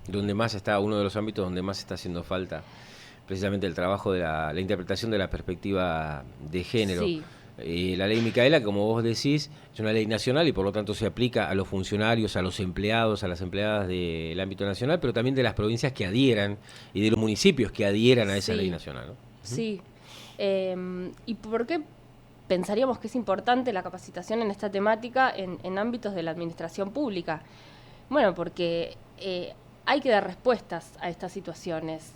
Donde más está, uno de los ámbitos donde más está haciendo falta precisamente el trabajo de la interpretación de la perspectiva de género. Sí. La ley Micaela, como vos decís, es una ley nacional y por lo tanto se aplica a los funcionarios, a los empleados, a las empleadas del ámbito nacional, pero también de las provincias que adhieran y de los municipios que adhieran a esa ley nacional, ¿no? Sí. ¿Y por qué pensaríamos que es importante la capacitación en esta temática en ámbitos de la administración pública? Bueno, porque hay que dar respuestas a estas situaciones.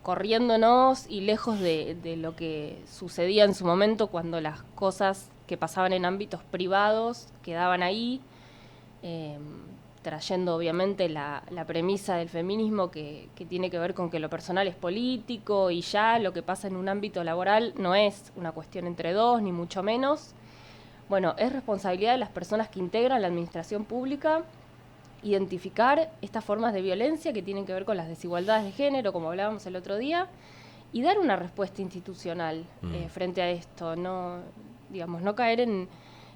Corriéndonos y lejos de lo que sucedía en su momento cuando las cosas que pasaban en ámbitos privados quedaban ahí, trayendo obviamente la premisa del feminismo que tiene que ver con que lo personal es político y ya lo que pasa en un ámbito laboral no es una cuestión entre dos, ni mucho menos. Bueno, es responsabilidad de las personas que integran la administración pública identificar estas formas de violencia que tienen que ver con las desigualdades de género, como hablábamos el otro día, y dar una respuesta institucional frente a esto, no caer en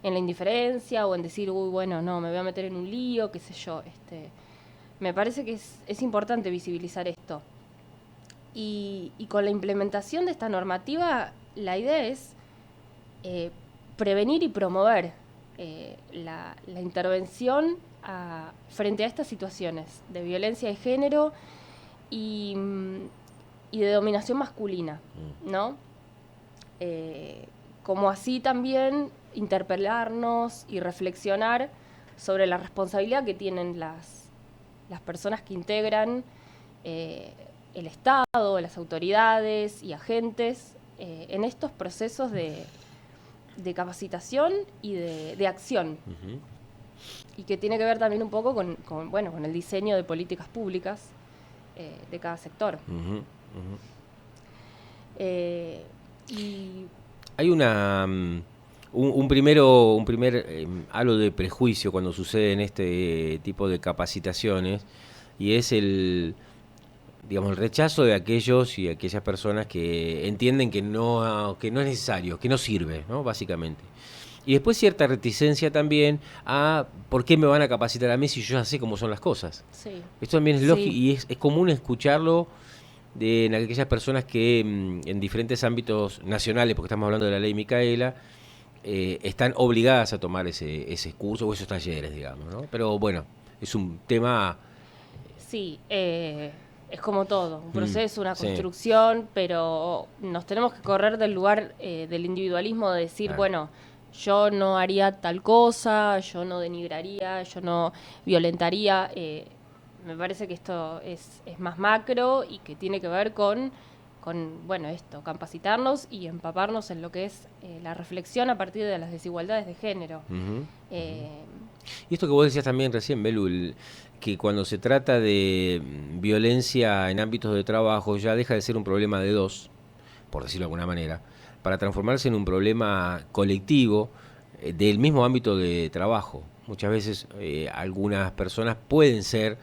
la indiferencia o en decir, uy, bueno, no, me voy a meter en un lío, qué sé yo. Me parece que es importante visibilizar esto. Y con la implementación de esta normativa, la idea es prevenir y promover la intervención frente a estas situaciones de violencia de género y de dominación masculina, ¿no? Como así también interpelarnos y reflexionar sobre la responsabilidad que tienen las personas que integran el Estado, las autoridades y agentes en estos procesos de capacitación y de acción. Y que tiene que ver también un poco con el diseño de políticas públicas de cada sector. Y hay un primer halo de prejuicio cuando sucede en este tipo de capacitaciones, y es el rechazo de aquellos y aquellas personas que entienden que no es necesario, que no sirve, ¿no? Básicamente. Y después cierta reticencia también a ¿por qué me van a capacitar a mí si yo ya sé cómo son las cosas? Sí. Esto también es lógico y es común escucharlo en aquellas personas que en diferentes ámbitos nacionales, porque estamos hablando de la ley Micaela, están obligadas a tomar ese curso o esos talleres, digamos, ¿no? Pero bueno, es un tema... Sí, es como todo, un proceso, una construcción, pero nos tenemos que correr del lugar del individualismo de decir, bueno, yo no haría tal cosa, yo no denigraría, yo no violentaría. Me parece que esto es más macro y que tiene que ver con capacitarnos y empaparnos en lo que es la reflexión a partir de las desigualdades de género. Y esto que vos decías también recién, Belu, que cuando se trata de violencia en ámbitos de trabajo ya deja de ser un problema de dos, por decirlo de alguna manera, para transformarse en un problema colectivo del mismo ámbito de trabajo. Muchas veces algunas personas pueden ser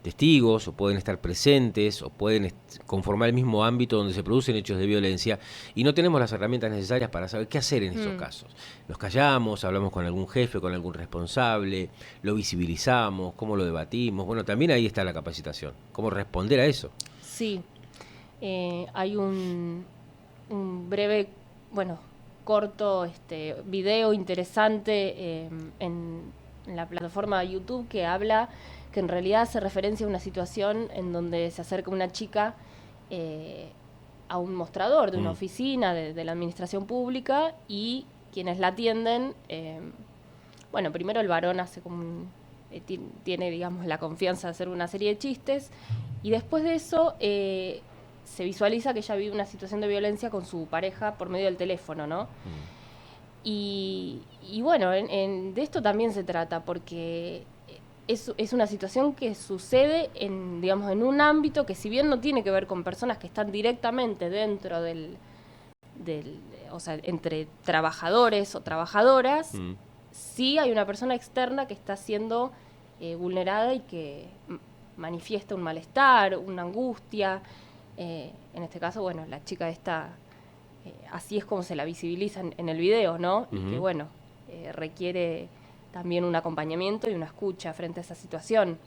testigos o pueden estar presentes o pueden conformar el mismo ámbito donde se producen hechos de violencia y no tenemos las herramientas necesarias para saber qué hacer en estos casos. Nos callamos, hablamos con algún jefe, con algún responsable, lo visibilizamos, cómo lo debatimos. Bueno, también ahí está la capacitación, cómo responder a eso. Sí, hay un breve, corto video interesante en la plataforma de YouTube que habla, que en realidad hace referencia a una situación en donde se acerca una chica a un mostrador de una oficina de la administración pública, y quienes la atienden, bueno, primero el varón hace como tiene, digamos, la confianza de hacer una serie de chistes, y después de eso se visualiza que ella vive una situación de violencia con su pareja por medio del teléfono, ¿no? Y bueno, de esto también se trata, porque es una situación que sucede digamos, en un ámbito que, si bien no tiene que ver con personas que están directamente dentro o sea, entre trabajadores o trabajadoras, sí hay una persona externa que está siendo vulnerada y que manifiesta un malestar, una angustia. En este caso, bueno, la chica esta, así es como se la visibiliza en el video, ¿no? Y que, bueno, requiere también un acompañamiento y una escucha frente a esa situación.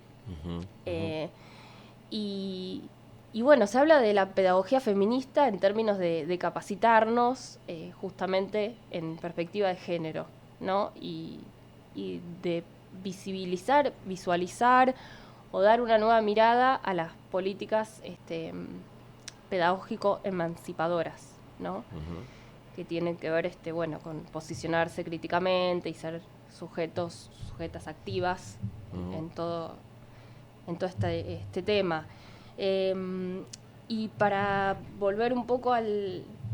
Y bueno, se habla de la pedagogía feminista en términos de capacitarnos justamente en perspectiva de género, ¿no? Y de visualizar o dar una nueva mirada a las políticas pedagógico-emancipadoras, ¿no? Que tienen que ver bueno, con posicionarse críticamente y ser sujetas activas en todo este tema. Y para volver un poco a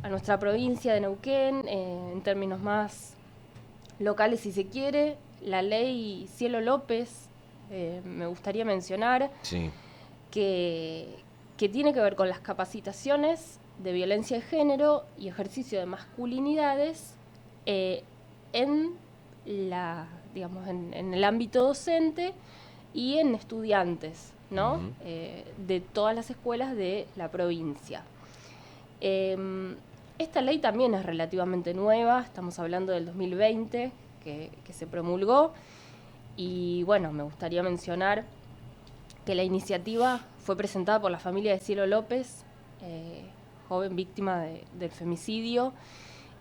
nuestra provincia de Neuquén, en términos más locales, si se quiere, la ley Cielo López, me gustaría mencionar, que tiene que ver con las capacitaciones de violencia de género y ejercicio de masculinidades en el ámbito docente y en estudiantes, ¿no? De todas las escuelas de la provincia. Esta ley también es relativamente nueva, estamos hablando del 2020 que se promulgó, y bueno, me gustaría mencionar que la iniciativa fue presentada por la familia de Cielo López, joven víctima del femicidio,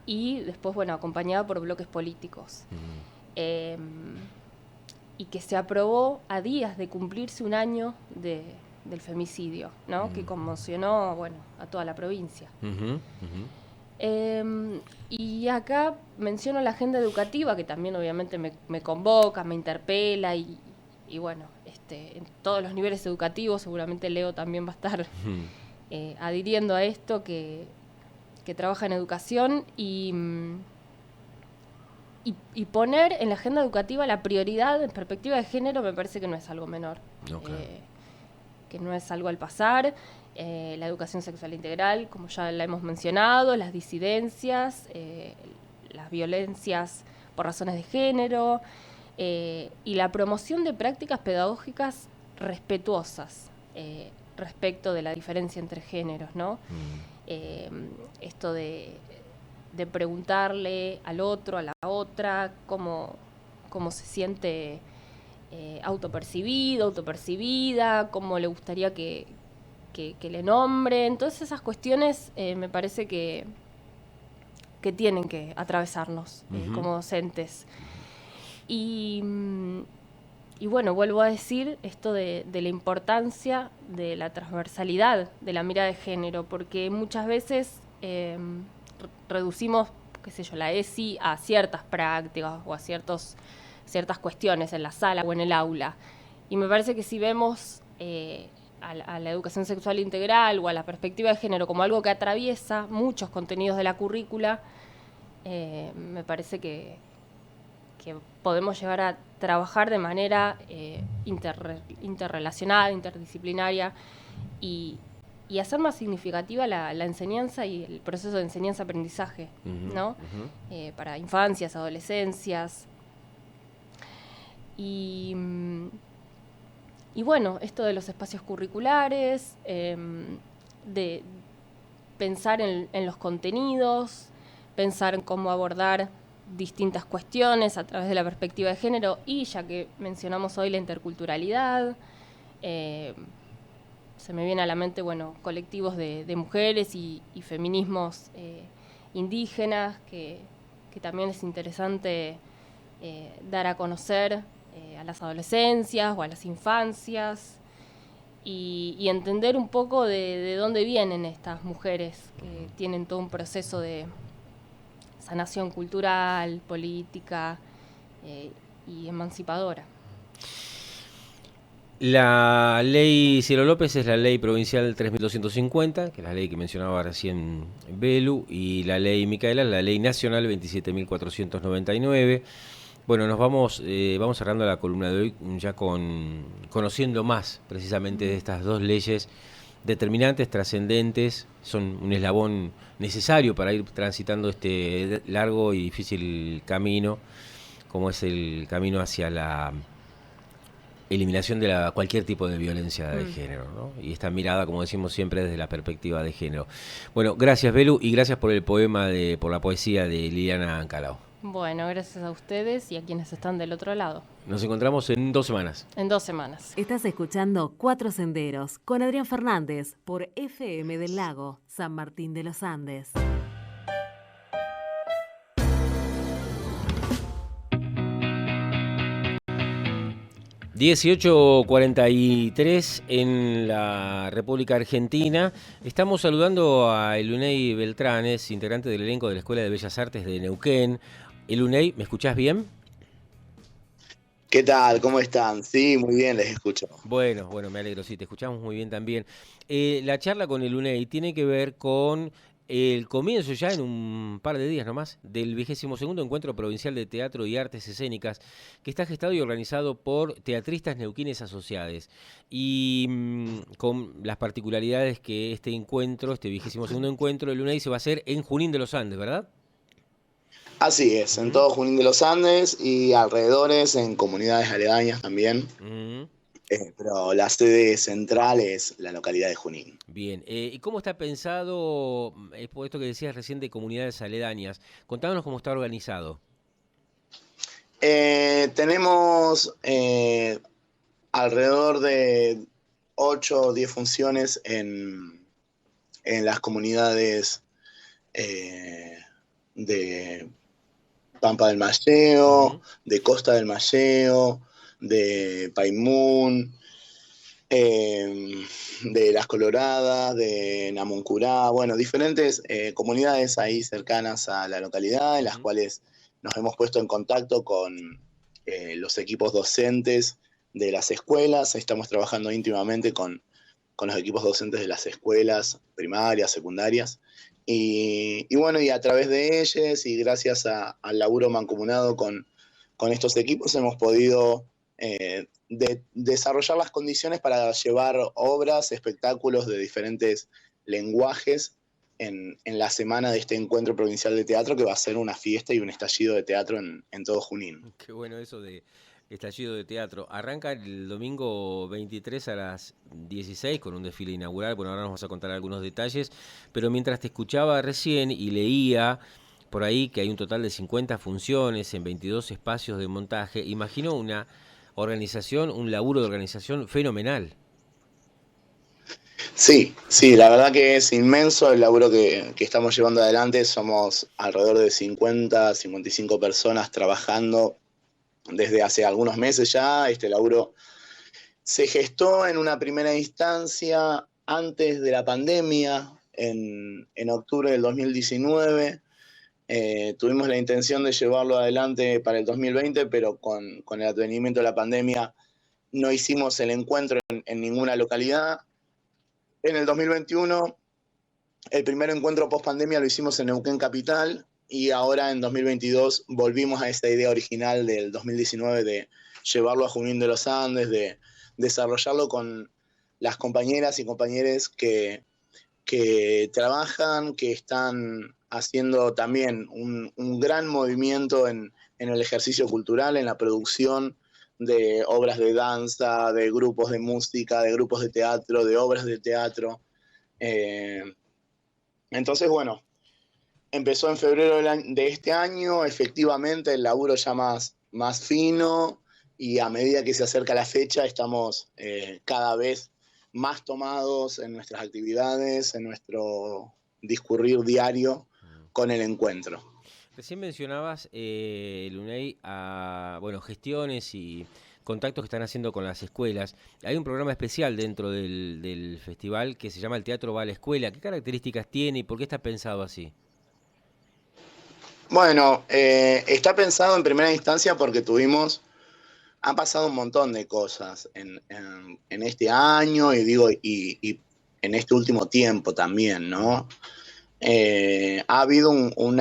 y después, bueno, acompañada por bloques políticos. Y que se aprobó a días de cumplirse un año del femicidio, ¿no? Que conmocionó, bueno, a toda la provincia. Y acá menciono la agenda educativa, que también obviamente me convoca, me interpela, y bueno, en todos los niveles educativos seguramente Leo también va a estar adhiriendo a esto, que trabaja en educación, y poner en la agenda educativa la prioridad en perspectiva de género me parece que no es algo menor, que no es algo al pasar. La educación sexual integral, como ya la hemos mencionado, las disidencias, las violencias por razones de género, y la promoción de prácticas pedagógicas respetuosas respecto de la diferencia entre géneros, ¿no? Esto de preguntarle al otro, a la otra, cómo se siente autopercibida, cómo le gustaría que le nombren. Todas esas cuestiones me parece que tienen que atravesarnos como docentes. Y bueno, vuelvo a decir esto de la importancia de la transversalidad de la mirada de género, porque muchas veces reducimos, qué sé yo, la ESI a ciertas prácticas o a ciertas cuestiones en la sala o en el aula. Y me parece que si vemos a la educación sexual integral o a la perspectiva de género como algo que atraviesa muchos contenidos de la currícula, me parece que podemos llegar a trabajar de manera interrelacionada, interdisciplinaria, y hacer más significativa la enseñanza y el proceso de enseñanza-aprendizaje, ¿no? Para infancias, adolescencias. Y bueno, esto de los espacios curriculares, de pensar en los contenidos, pensar en cómo abordar distintas cuestiones a través de la perspectiva de género, y ya que mencionamos hoy la interculturalidad, se me viene a la mente, bueno, colectivos de mujeres y feminismos indígenas, que también es interesante dar a conocer a las adolescencias o a las infancias y entender un poco de dónde vienen estas mujeres que tienen todo un proceso de sanación cultural, política y emancipadora. La ley Cielo López es la ley provincial 3250, que es la ley que mencionaba recién Belu, y la ley Micaela es la ley nacional 27499. Bueno, nos vamos cerrando la columna de hoy ya conociendo más precisamente de estas dos leyes determinantes, trascendentes, son un eslabón necesario para ir transitando este largo y difícil camino, como es el camino hacia la eliminación de cualquier tipo de violencia de género, ¿no? Y esta mirada, como decimos siempre, desde la perspectiva de género. Bueno, gracias Belu y gracias por el poema, por la poesía de Liliana Ancalao. Bueno, gracias a ustedes y a quienes están del otro lado. Nos encontramos en 2 semanas. En 2 semanas. Estás escuchando Cuatro Senderos con Adrián Fernández por FM del Lago, San Martín de los Andes. (18:43) en la República Argentina. Estamos saludando a Eluney Beltranes, integrante del elenco de la Escuela de Bellas Artes de Neuquén. Eluney, ¿me escuchás bien? ¿Qué tal? ¿Cómo están? Sí, muy bien, les escucho. Bueno, me alegro, sí, te escuchamos muy bien también. La charla con Eluney tiene que ver con el comienzo ya en un par de días nomás del 22º Encuentro Provincial de Teatro y Artes Escénicas, que está gestado y organizado por Teatristas Neuquines Asociades. Y con las particularidades que este 22º Encuentro de Eluney se va a hacer en Junín de los Andes, ¿verdad? Así es, en todo Junín de los Andes y alrededores, en comunidades aledañas también. Pero la sede central es la localidad de Junín. Bien, ¿y cómo está pensado, por esto que decías recién de comunidades aledañas? Contámonos cómo está organizado. Tenemos alrededor de 8 o 10 funciones en las comunidades de Pampa del Malleo, de Costa del Malleo, de Paimún, de Las Coloradas, de Namuncurá, bueno, diferentes comunidades ahí cercanas a la localidad, en las cuales nos hemos puesto en contacto con los equipos docentes de las escuelas. Estamos trabajando íntimamente con los equipos docentes de las escuelas primarias, secundarias, y bueno, y a través de ellos y gracias al laburo mancomunado con estos equipos hemos podido desarrollar las condiciones para llevar obras, espectáculos de diferentes lenguajes en la semana de este encuentro provincial de teatro, que va a ser una fiesta y un estallido de teatro en todo Junín. Qué bueno eso de estallido de teatro. Arranca el domingo 23 a las 16 con un desfile inaugural. Bueno, ahora nos vas a contar algunos detalles, pero mientras te escuchaba recién y leía por ahí que hay un total de 50 funciones en 22 espacios de montaje, imagino una organización, un laburo de organización fenomenal. Sí, la verdad que es inmenso el laburo que estamos llevando adelante. Somos alrededor de 50, 55 personas trabajando desde hace algunos meses ya. Este laburo se gestó en una primera instancia antes de la pandemia, en octubre del 2019. Tuvimos la intención de llevarlo adelante para el 2020, pero con el advenimiento de la pandemia no hicimos el encuentro en ninguna localidad. En el 2021, el primer encuentro post pandemia lo hicimos en Neuquén Capital, y ahora en 2022 volvimos a esa idea original del 2019 de llevarlo a Junín de los Andes, de desarrollarlo con las compañeras y compañeros que trabajan, que están haciendo también un gran movimiento en el ejercicio cultural, en la producción de obras de danza, de grupos de música, de grupos de teatro, de obras de teatro. Entonces, bueno, empezó en febrero de este año, efectivamente el laburo ya más fino, y a medida que se acerca la fecha estamos cada vez más tomados en nuestras actividades, en nuestro discurrir diario con el encuentro. Recién mencionabas, Eluney, gestiones y contactos que están haciendo con las escuelas. Hay un programa especial dentro del festival que se llama El Teatro va a la Escuela. ¿Qué características tiene y por qué está pensado así? Bueno, está pensado en primera instancia porque han pasado un montón de cosas en este año y en este último tiempo también, ¿no? Ha habido un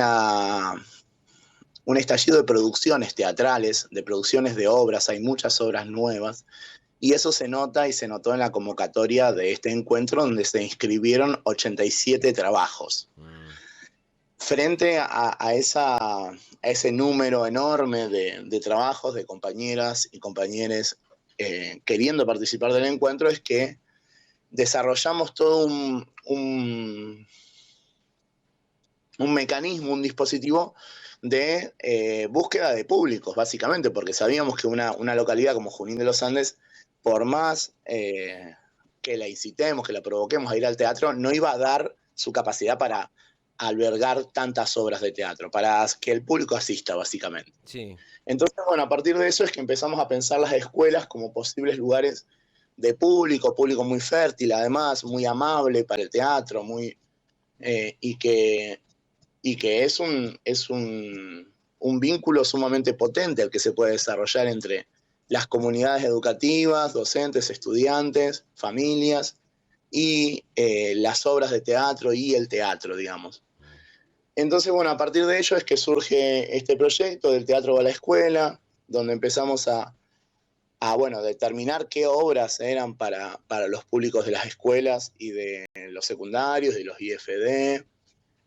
estallido de producciones teatrales, de producciones de obras, hay muchas obras nuevas, y eso se nota y se notó en la convocatoria de este encuentro donde se inscribieron 87 trabajos. Frente a ese número enorme de trabajos, de compañeras y compañeros queriendo participar del encuentro, es que desarrollamos todo un mecanismo, un dispositivo de búsqueda de públicos, básicamente, porque sabíamos que una localidad como Junín de los Andes, por más que la incitemos, que la provoquemos a ir al teatro, no iba a dar su capacidad para albergar tantas obras de teatro, para que el público asista, básicamente. Sí. Entonces, bueno, a partir de eso es que empezamos a pensar las escuelas como posibles lugares de público muy fértil, además, muy amable para el teatro, y que es un vínculo sumamente potente el que se puede desarrollar entre las comunidades educativas, docentes, estudiantes, familias, y las obras de teatro y el teatro, digamos. Entonces, bueno, a partir de ello es que surge este proyecto del Teatro va a la Escuela, donde empezamos a determinar qué obras eran para los públicos de las escuelas y de los secundarios, de los IFD,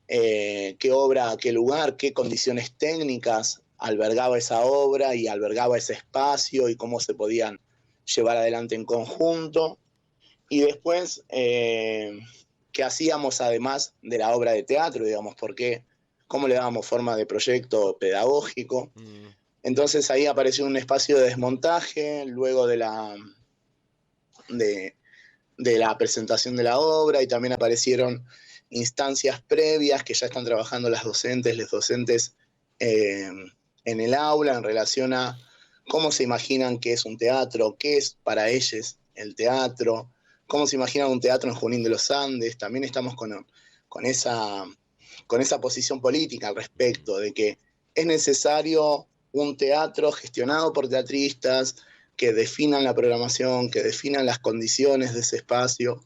qué obra, qué lugar, qué condiciones técnicas albergaba esa obra y albergaba ese espacio y cómo se podían llevar adelante en conjunto. Y después, ¿qué hacíamos además de la obra de teatro, digamos? ¿Cómo le dábamos forma de proyecto pedagógico? Entonces ahí apareció un espacio de desmontaje, luego de la presentación de la obra, y también aparecieron instancias previas que ya están trabajando los docentes en el aula en relación a cómo se imaginan que es un teatro, qué es para ellos el teatro, cómo se imagina un teatro en Junín de los Andes. También estamos con esa posición política al respecto, de que es necesario un teatro gestionado por teatristas que definan la programación, que definan las condiciones de ese espacio,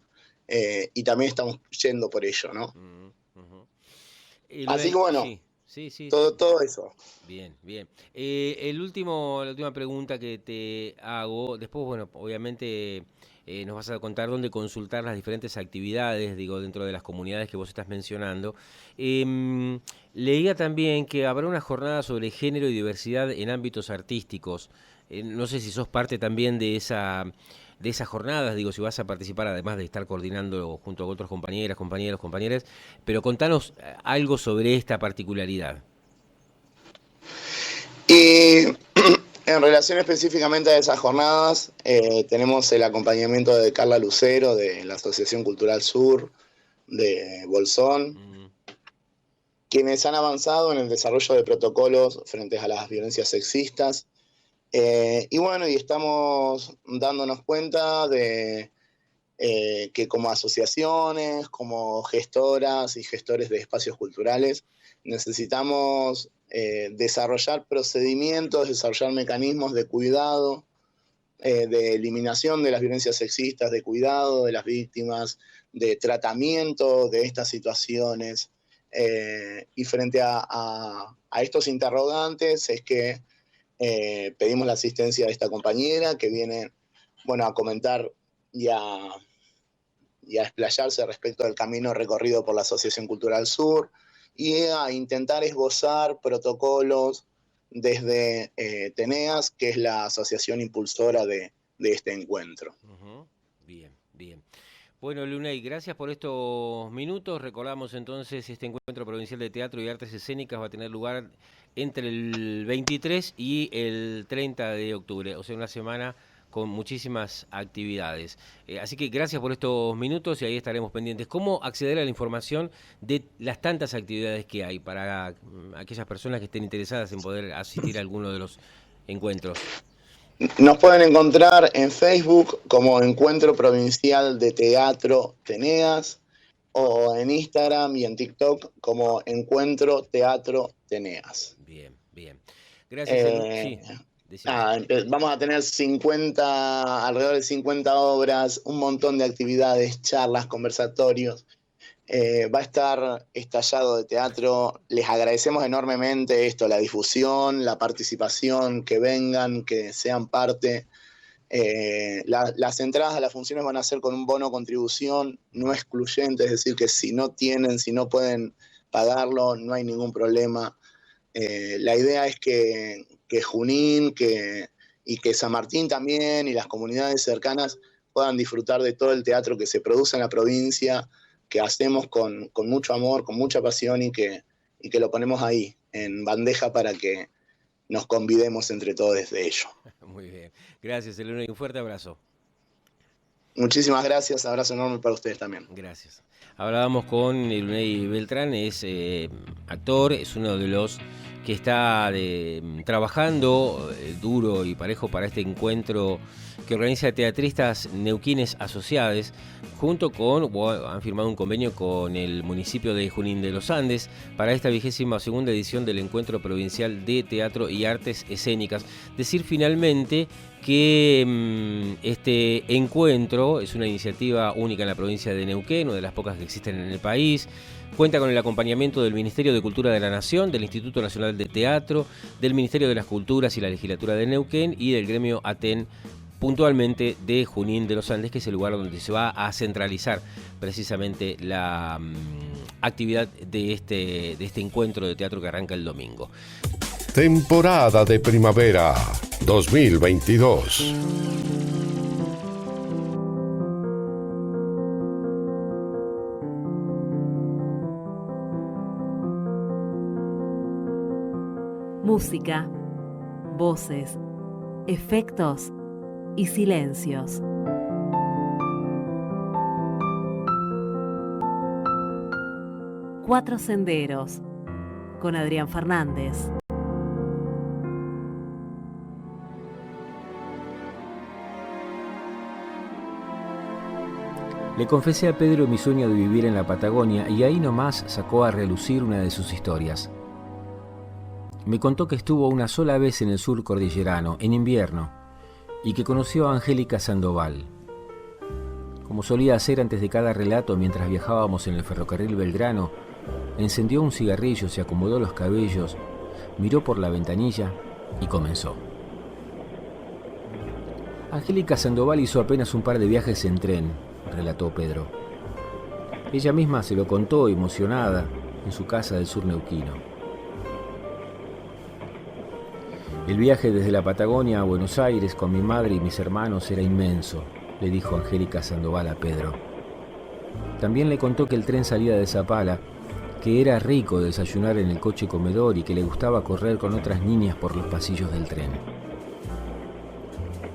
y también estamos yendo por ello, ¿no? Así que bueno, sí. Todo eso. Bien. La última pregunta que te hago, después, bueno, obviamente nos vas a contar dónde consultar las diferentes actividades, dentro de las comunidades que vos estás mencionando. Leía también que habrá una jornada sobre género y diversidad en ámbitos artísticos. No sé si sos parte también de esas jornadas, si vas a participar, además de estar coordinando junto a otros compañeros, pero contanos algo sobre esta particularidad. Y en relación específicamente a esas jornadas, tenemos el acompañamiento de Carla Lucero, de la Asociación Cultural Sur, de Bolsón, quienes han avanzado en el desarrollo de protocolos frente a las violencias sexistas. Y estamos dándonos cuenta de que como asociaciones, como gestoras y gestores de espacios culturales, necesitamos desarrollar procedimientos, desarrollar mecanismos de cuidado, de eliminación de las violencias sexistas, de cuidado de las víctimas, de tratamiento de estas situaciones. Y frente a estos interrogantes es que pedimos la asistencia de esta compañera que viene a comentar y a explayarse respecto del camino recorrido por la Asociación Cultural Sur y a intentar esbozar protocolos desde TENEAS, que es la asociación impulsora de este encuentro. Bien. Bueno, Luney, gracias por estos minutos. Recordamos entonces, este encuentro provincial de teatro y artes escénicas va a tener lugar entre el 23 y el 30 de octubre, o sea, una semana con muchísimas actividades. Así que gracias por estos minutos y ahí estaremos pendientes. ¿Cómo acceder a la información de las tantas actividades que hay para aquellas personas que estén interesadas en poder asistir a alguno de los encuentros? Nos pueden encontrar en Facebook como Encuentro Provincial de Teatro Teneas o en Instagram y en TikTok como Encuentro Teatro Teneas. Bien, bien. Gracias. Vamos a tener alrededor de 50 obras, un montón de actividades, charlas, conversatorios. Va a estar estallado de teatro. Les agradecemos enormemente esto, la difusión, la participación, que vengan, que sean parte. Las entradas a las funciones van a ser con un bono contribución no excluyente, es decir, que si no pueden pagarlo, no hay ningún problema. La idea es que Junín y que San Martín también y las comunidades cercanas puedan disfrutar de todo el teatro que se produce en la provincia, que hacemos con mucho amor, con mucha pasión y que lo ponemos ahí, en bandeja para que nos convidemos entre todos desde ello. Muy bien. Gracias, Elena, y un fuerte abrazo. Muchísimas gracias, abrazo enorme para ustedes también. Gracias. Hablábamos con Elunei Beltrán, es actor, es uno de los que está trabajando duro y parejo para este encuentro que organiza Teatristas Neuquines Asociades, han firmado un convenio con el municipio de Junín de los Andes para esta 22ª edición del Encuentro Provincial de Teatro y Artes Escénicas. Decir finalmente que este encuentro es una iniciativa única en la provincia de Neuquén, una de las pocas que existen en el país. Cuenta con el acompañamiento del Ministerio de Cultura de la Nación, del Instituto Nacional de Teatro, del Ministerio de las Culturas y la Legislatura de Neuquén y del gremio ATEN, puntualmente de Junín de los Andes, que es el lugar donde se va a centralizar precisamente la actividad de este encuentro de teatro que arranca el domingo. Temporada de primavera 2022. Música, voces, efectos y silencios. Cuatro Senderos, con Adrián Fernández. Le confesé a Pedro mi sueño de vivir en la Patagonia y ahí nomás sacó a relucir una de sus historias. Me contó que estuvo una sola vez en el sur cordillerano, en invierno, y que conoció a Angélica Sandoval. Como solía hacer antes de cada relato mientras viajábamos en el ferrocarril Belgrano, encendió un cigarrillo, se acomodó los cabellos, miró por la ventanilla y comenzó. Angélica Sandoval hizo apenas un par de viajes en tren, relató Pedro. Ella misma se lo contó emocionada en su casa del sur neuquino. El viaje desde la Patagonia a Buenos Aires con mi madre y mis hermanos era inmenso, le dijo Angélica Sandoval a Pedro. También le contó que el tren salía de Zapala, que era rico desayunar en el coche comedor y que le gustaba correr con otras niñas por los pasillos del tren.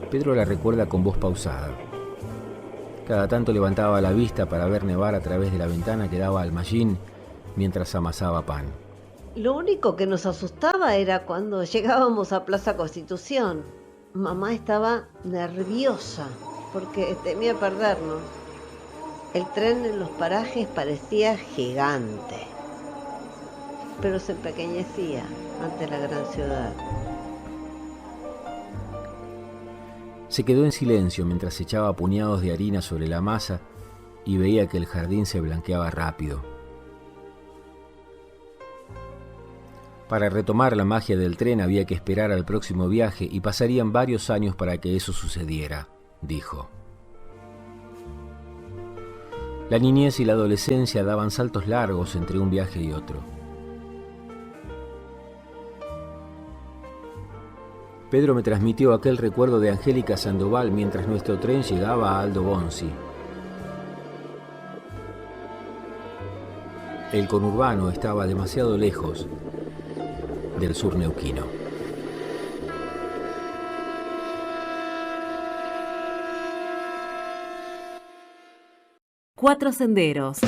Pedro la recuerda con voz pausada. Cada tanto levantaba la vista para ver nevar a través de la ventana que daba al Mallín mientras amasaba pan. Lo único que nos asustaba era cuando llegábamos a Plaza Constitución. Mamá estaba nerviosa porque temía perdernos. El tren en los parajes parecía gigante, pero se empequeñecía ante la gran ciudad. Se quedó en silencio mientras echaba puñados de harina sobre la masa y veía que el jardín se blanqueaba rápido. Para retomar la magia del tren había que esperar al próximo viaje y pasarían varios años para que eso sucediera, dijo. La niñez y la adolescencia daban saltos largos entre un viaje y otro. Pedro me transmitió aquel recuerdo de Angélica Sandoval mientras nuestro tren llegaba a Aldo Bonzi. El conurbano estaba demasiado lejos del sur neuquino. Cuatro Senderos.